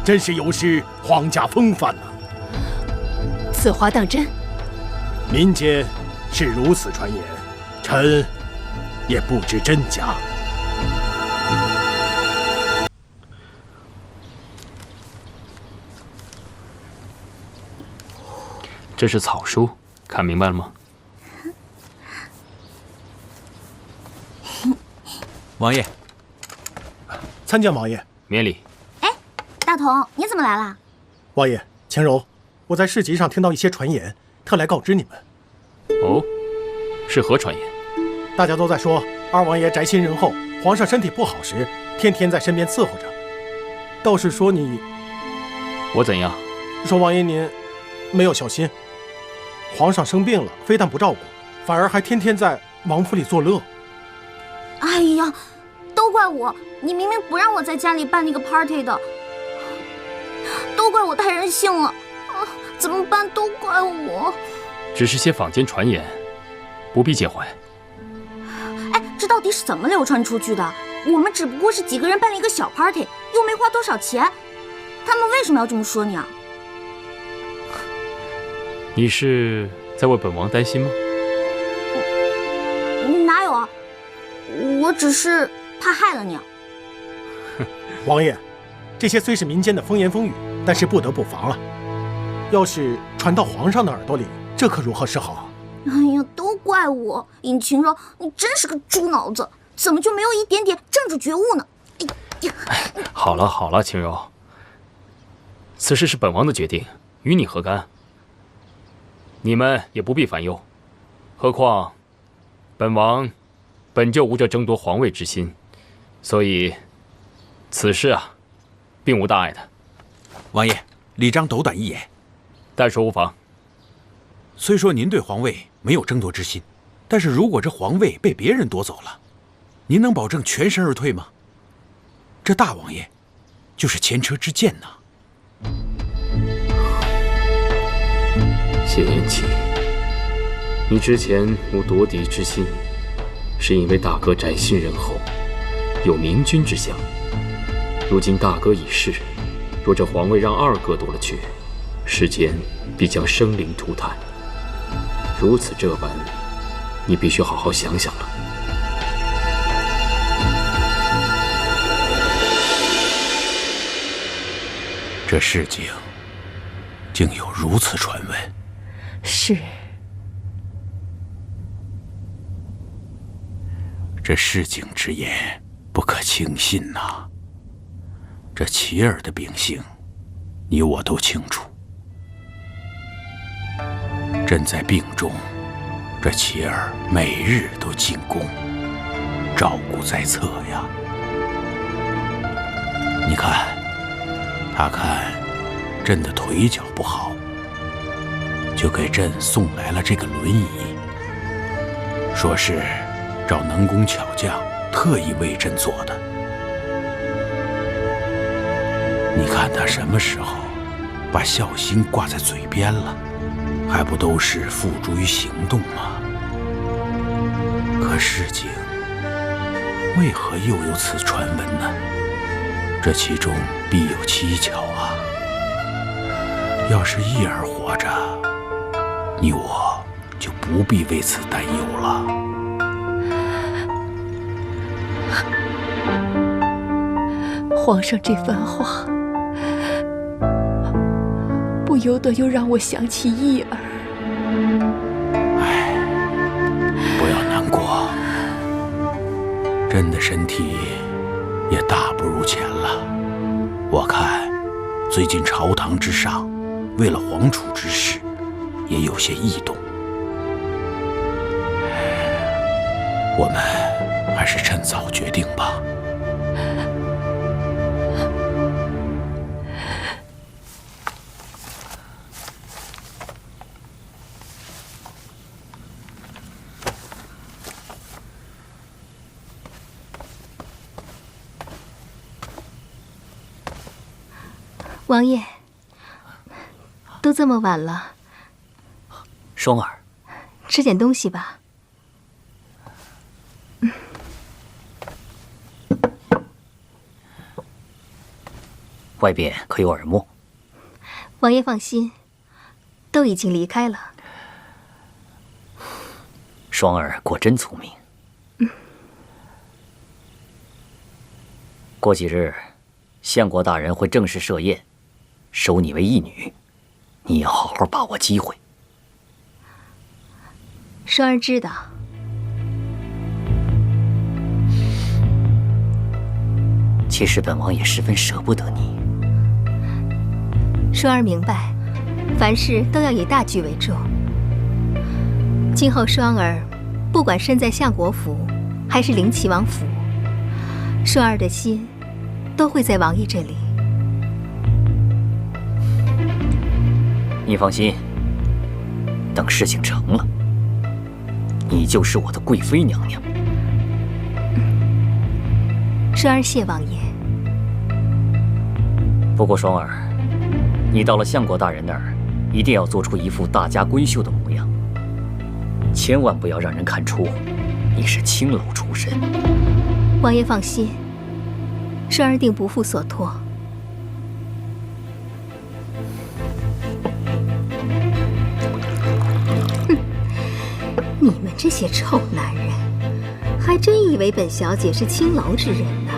真是有失皇家风范呐。此话当真？民间是如此传言，臣也不知真假。这是草书，看明白了吗？王爷，参见王爷。免礼。哎，大同，你怎么来了？王爷，晴柔，我在市集上听到一些传言，特来告知你们。哦，是何传言？大家都在说二王爷宅心仁厚，皇上身体不好时，天天在身边伺候着。倒是说你，我怎样？说王爷您没有小心，皇上生病了，非但不照顾，反而还天天在王府里作乐。哎呀，都怪我！你明明不让我在家里办那个 party 的，都怪我太任性了。怎么办？都怪我。只是些坊间传言，不必介怀。哎，这到底是怎么流传出去的？我们只不过是几个人办了一个小 party， 又没花多少钱，他们为什么要这么说你啊？你是在为本王担心吗？哪有啊？我只是怕害了你。王爷，这些虽是民间的风言风语，但是不得不防了。要是传到皇上的耳朵里，这可如何是好？哎呀，都怪我！尹晴柔，你真是个猪脑子，怎么就没有一点点政治觉悟呢？好了好了，晴柔，此事是本王的决定，与你何干？你们也不必烦忧。何况，本王本就无这争夺皇位之心，所以此事啊，并无大碍的。王爷，李章斗胆一言，但说无妨。虽说您对皇位没有争夺之心，但是如果这皇位被别人夺走了，您能保证全身而退吗？这大王爷就是前车之鉴呐。谢延启，你之前无夺嫡之心，是因为大哥宅心仁厚，有明君之相。如今大哥已逝，若这皇位让二哥夺了去，世间必将生灵涂炭。如此这般，你必须好好想想了。这事情竟有如此传闻。是。这市井之言不可轻信呐。这齐儿的秉性，你我都清楚。朕在病中，这齐儿每日都进宫，照顾在侧呀。你看，他看朕的腿脚不好，就给朕送来了这个轮椅，说是找能工巧匠特意为朕做的。你看他什么时候把孝心挂在嘴边了，还不都是付诸于行动吗？可事情为何又有此传闻呢？这其中必有蹊跷啊！要是一儿活着，你我就不必为此担忧了。皇上这番话，不由得又让我想起一儿。哎，不要难过，朕的身体也大不如前了。我看最近朝堂之上，为了皇储之事，也有些异动。我们还是趁早决定吧。王爷，都这么晚了，双儿，吃点东西吧。外边可有耳目？王爷放心，都已经离开了。双儿果真聪明。过几日，相国大人会正式设宴，收你为义女，你要好好把握机会。双儿知道。其实本王也十分舍不得你。双儿明白，凡事都要以大局为重。今后双儿不管身在相国府，还是灵齐王府，双儿的心都会在王爷这里。你放心，等事情成了，你就是我的贵妃娘娘。双儿谢王爷。不过双儿，你到了相国大人那儿，一定要做出一副大家闺秀的模样，千万不要让人看出你是青楼出身。王爷放心，双儿定不负所托。哼，你们这些臭男人，还真以为本小姐是青楼之人呢。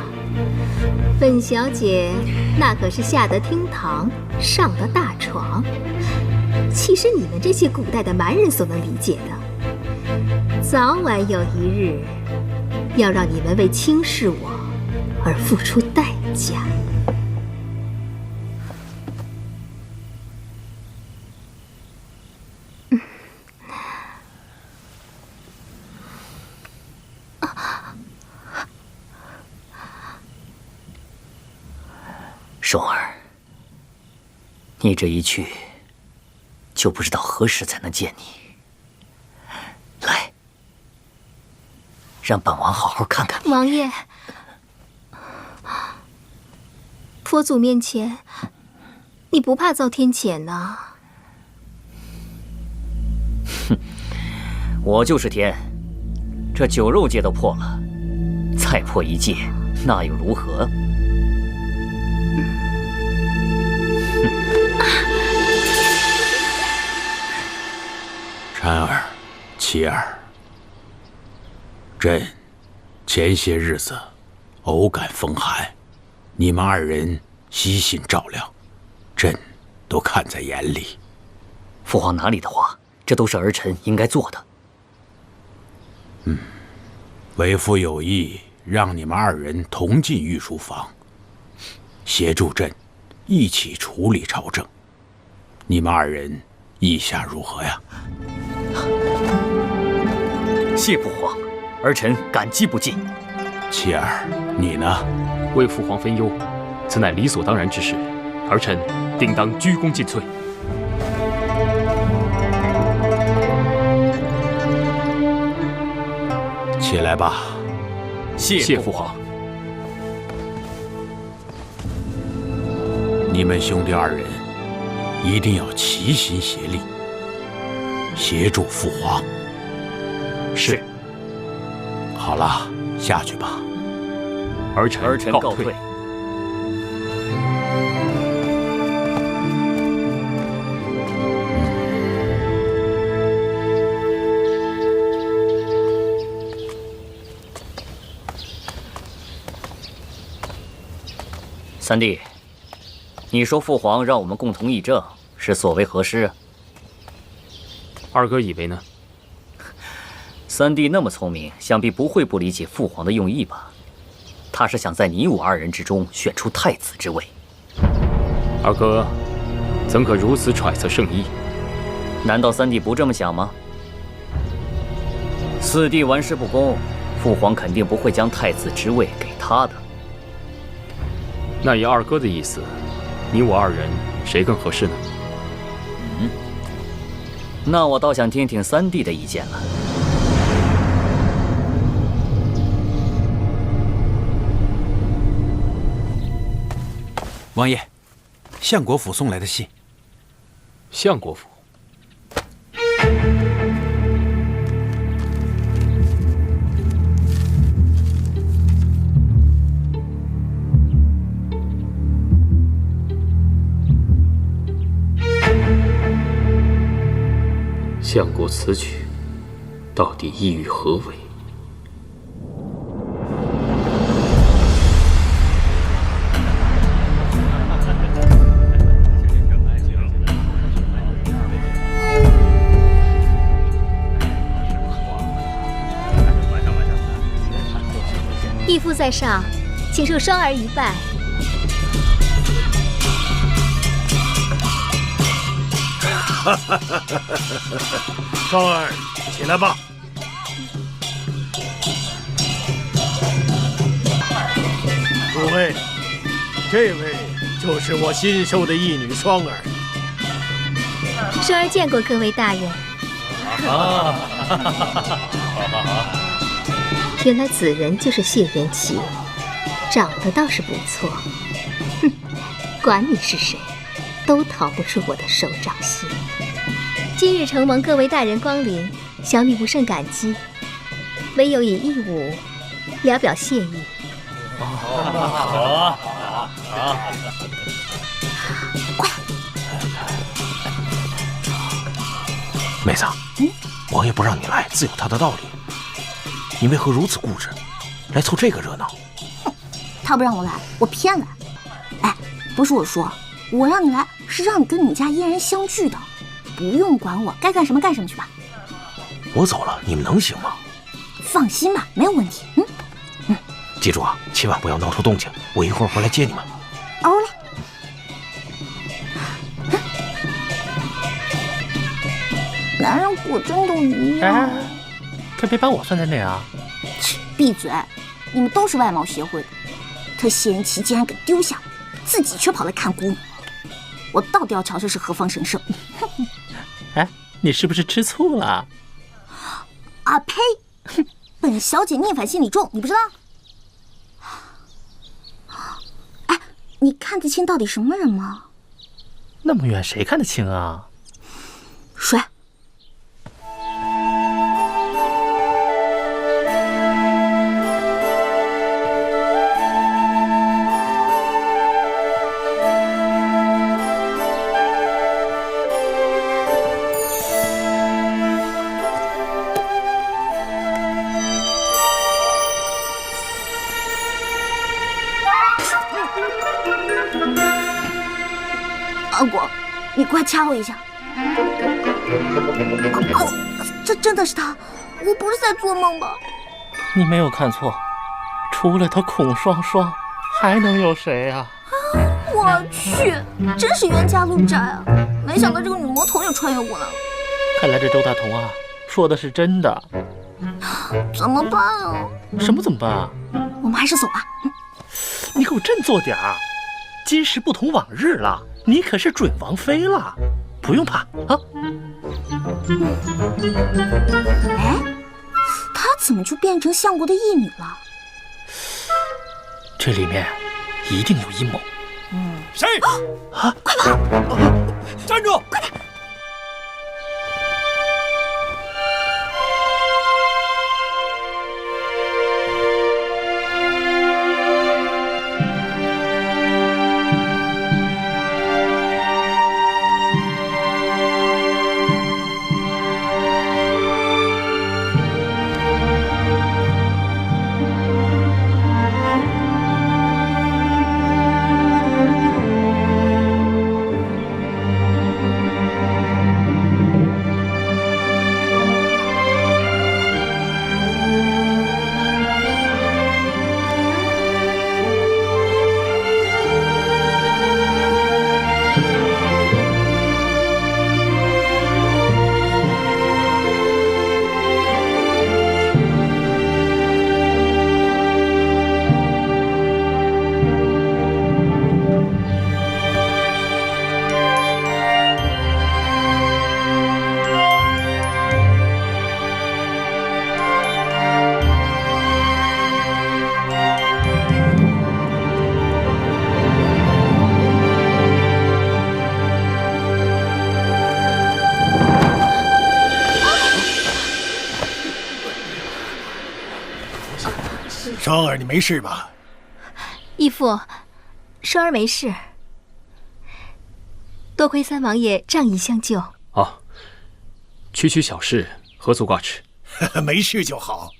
本小姐那可是下得厅堂，上得大床，岂是你们这些古代的蛮人所能理解的？早晚有一日，要让你们为轻视我而付出代价。双儿，你这一去，就不知道何时才能见你。来，让本王好好看看你。王爷，佛祖面前，你不怕遭天谴呢？哼，我就是天，这酒肉戒都破了，再破一戒，那又如何？婵儿，琪儿，朕前些日子偶感风寒，你们二人悉心照料，朕都看在眼里。父皇哪里的话，这都是儿臣应该做的。为父有意让你们二人同进御书房，协助朕一起处理朝政。你们二人意下如何呀？谢父皇，儿臣感激不尽。琪儿，你呢？为父皇分忧，此乃理所当然之事，儿臣定当鞠躬尽瘁。起来吧。谢父皇。你们兄弟二人一定要齐心协力，协助父皇。是。好了，下去吧。儿臣告退。三弟，你说父皇让我们共同议政，是所为何事啊？二哥以为呢？三弟那么聪明，想必不会不理解父皇的用意吧？他是想在你我二人之中选出太子之位。二哥怎可如此揣测圣意？难道三弟不这么想吗？四弟玩世不恭，父皇肯定不会将太子之位给他的。那以二哥的意思，你我二人谁更合适呢？那我倒想听听三弟的意见了。王爷，相国府送来的信。相国府。相国此举，到底意欲何为？义父在上，请受双儿一拜。双儿，起来吧。诸位，这位就是我新收的义女双儿。双儿见过各位大人。原来此人就是谢元齐，长得倒是不错。哼，管你是谁，都逃不出我的手掌心。今日承蒙各位大人光临，小女不胜感激，唯有以一舞聊表谢意。好。妹子，王爷不让你来，自有他的道理。你为何如此固执，来凑这个热闹？哼，他不让我来，我偏来。哎，不是我说，我让你来是让你跟你们家嫣然相聚的，不用管我，该干什么干什么去吧。我走了，你们能行吗？放心吧，没有问题。记住啊，千万不要闹出动静，我一会儿回来接你们。哦嘞。男人果真都一样。可别把我算在内啊！切，闭嘴！你们都是外貌协会的。他谢元齐竟然给丢下，自己却跑来看姑娘，我到底要瞧这是何方神圣？哎，你是不是吃醋了？啊呸！本小姐逆反心理重，你不知道？哎，你看得清到底什么人吗？那么远，谁看得清啊？谁？阿果，你快掐我一下！这真的是他，我不是在做梦吧？你没有看错，除了他孔双双，还能有谁啊？我去，真是冤家路窄啊！没想到这个女魔头也穿越过来了。看来这周大同啊，说的是真的。怎么办啊？什么怎么办啊？我们还是走吧。你给我振作点儿，今时不同往日了。你可是准王妃了，不用怕啊！哎，她怎么就变成相国的义女了？这里面一定有阴谋。谁？啊！快跑！站住！快点！双儿，你没事吧？义父，双儿没事，多亏三王爷仗义相救。啊，区区小事，何足挂齿？没事就好。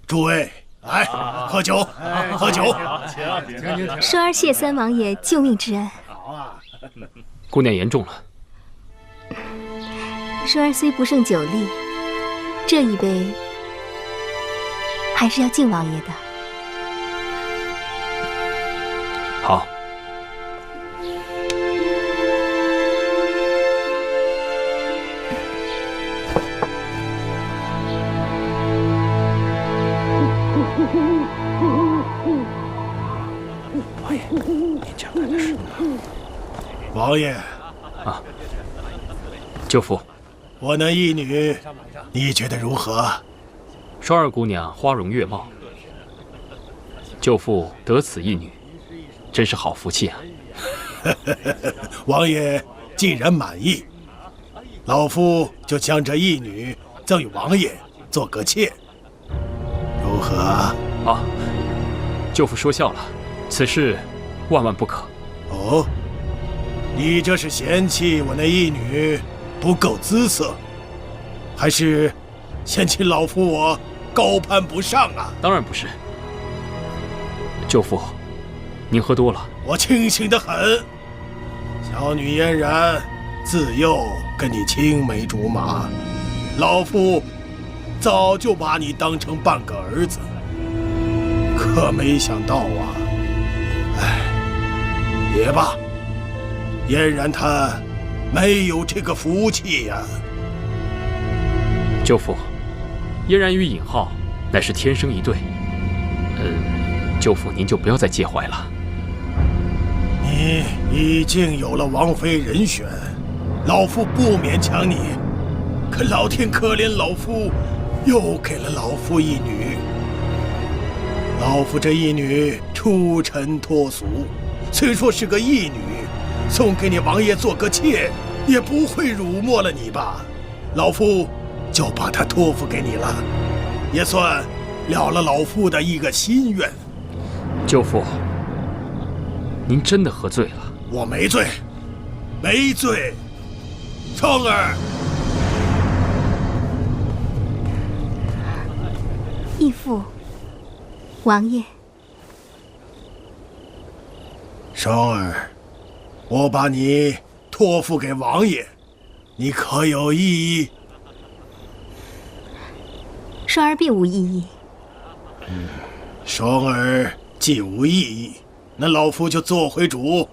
诸位，来喝酒，喝酒。请。双儿谢三王爷救命之恩。好啊。姑娘言重了。双儿虽不胜酒力，这一杯还是要敬王爷的。王爷，您讲来的是？王爷啊，舅父，我那义女，你觉得如何？双儿姑娘花容月貌，舅父得此一女，真是好福气啊！王爷既然满意，老夫就将这义女赠与王爷做个妾，如何？啊，舅父说笑了，此事万万不可。哦，你这是嫌弃我那义女不够姿色，还是嫌弃老夫我高攀不上啊？当然不是，舅父，您喝多了。我清醒得很。小女嫣然自幼跟你青梅竹马，老夫早就把你当成半个儿子，可没想到啊，也罢，嫣然她没有这个福气呀。舅父，嫣然与尹浩乃是天生一对，舅父您就不要再介怀了。你已经有了王妃人选，老夫不勉强你，可老天可怜老夫，又给了老夫一女。老夫这一女出尘脱俗，虽说是个义女，送给你王爷做个妾，也不会辱没了你吧？老夫就把她托付给你了，也算了了老夫的一个心愿。舅父，您真的喝醉了？我没醉，没醉。双儿，义父，王爷。双儿，我把你托付给王爷，你可有异议？双儿并无异议。双儿既无异议，那老夫就做回主，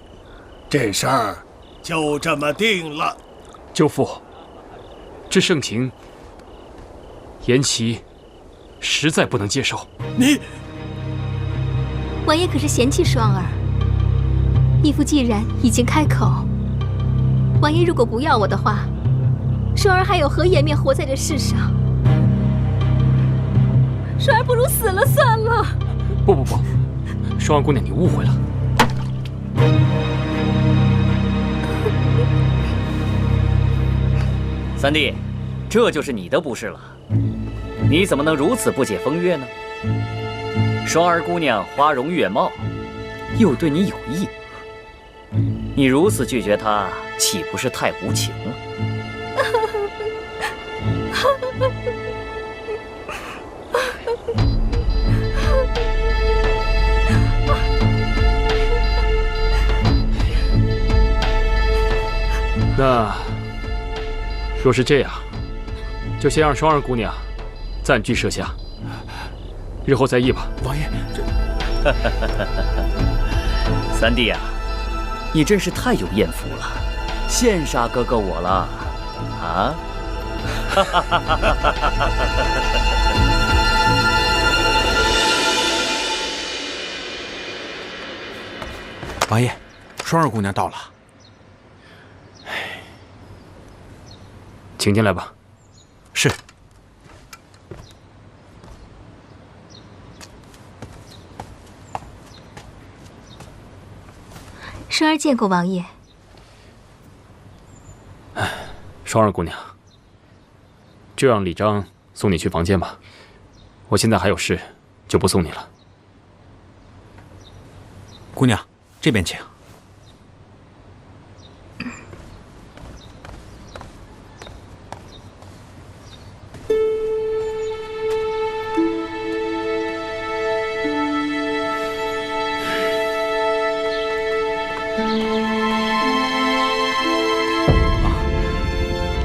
这事儿就这么定了。舅父，这盛情，言其实在不能接受。你，王爷可是嫌弃双儿？义父既然已经开口，王爷如果不要我的话，双儿还有何颜面活在这世上？双儿不如死了算了。不，双儿姑娘，你误会了。三弟，这就是你的不是了。你怎么能如此不解风月呢？双儿姑娘花容月貌，又对你有意，你如此拒绝她，岂不是太无情了？那若是这样，就先让双儿姑娘暂居舍下，日后再议吧。王爷，这三弟啊，你真是太有艳福了，羡煞哥哥我了啊！王爷，双儿姑娘到了。请进来吧。是。双儿见过王爷。双儿姑娘，就让李章送你去房间吧。我现在还有事，就不送你了。姑娘，这边请。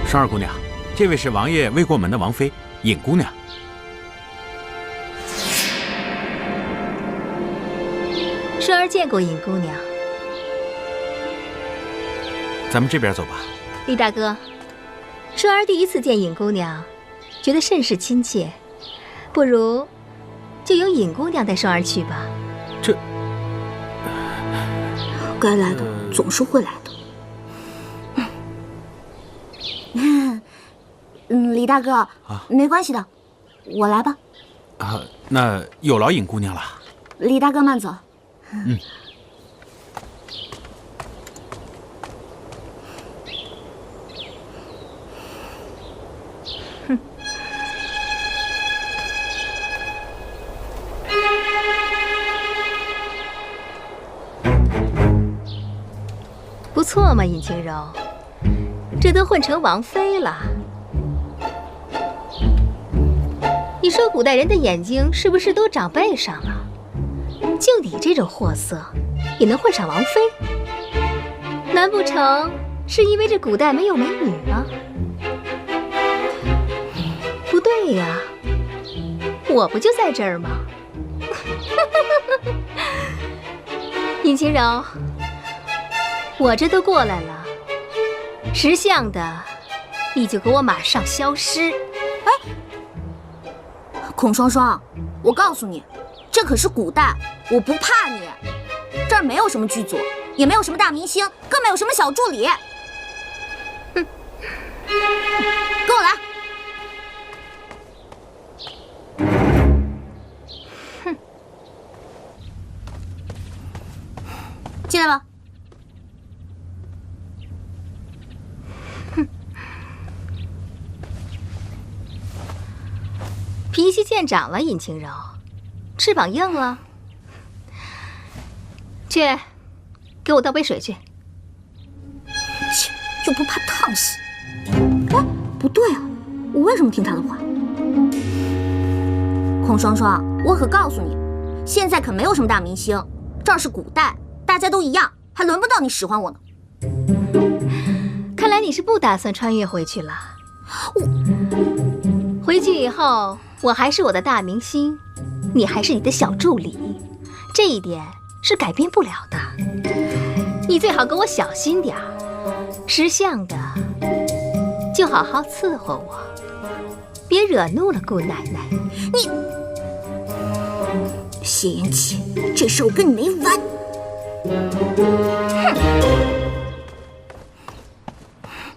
双儿姑娘，这位是王爷未过门的王妃尹姑娘。双儿见过尹姑娘。咱们这边走吧。李大哥，双儿第一次见尹姑娘，觉得甚是亲切，不如就由尹姑娘带双儿去吧。该来的总是会来的。李大哥，没关系的，我来吧。那有劳尹姑娘了。李大哥慢走。不错嘛，尹清柔，这都混成王妃了。你说古代人的眼睛是不是都长背上了？就你这种货色，也能混上王妃？难不成是因为这古代没有美女吗？不对呀，我不就在这儿吗？尹清柔，我这都过来了，识相的，你就给我马上消失！孔双双，我告诉你，这可是古代，我不怕你。这儿没有什么剧组，也没有什么大明星，更没有什么小助理。哼，跟我来。哼，进来吧。脾气见长了，尹清柔，翅膀硬了。去，给我倒杯水去。切，就不怕烫死？哎，不对啊，我为什么听他的话？孔双双，我可告诉你，现在可没有什么大明星，这儿是古代，大家都一样，还轮不到你使唤我呢。看来你是不打算穿越回去了。回去以后，我还是我的大明星，你还是你的小助理，这一点是改变不了的。你最好给我小心点儿，识相的就好好伺候我，别惹怒了姑奶奶。你谢延启，这事我跟你没完！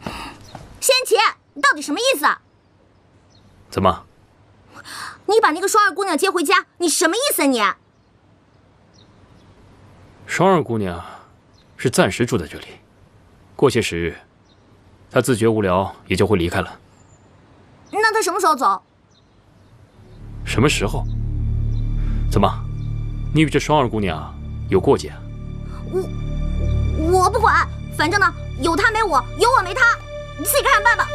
哼！谢延启，你到底什么意思啊？怎么？你把那个双儿姑娘接回家，你什么意思啊你？双儿姑娘是暂时住在这里，过些时日，她自觉无聊也就会离开了。那她什么时候走？什么时候？怎么？你与这双儿姑娘有过节啊？我不管，反正呢，有她没我，有我没她，你自己看着办吧。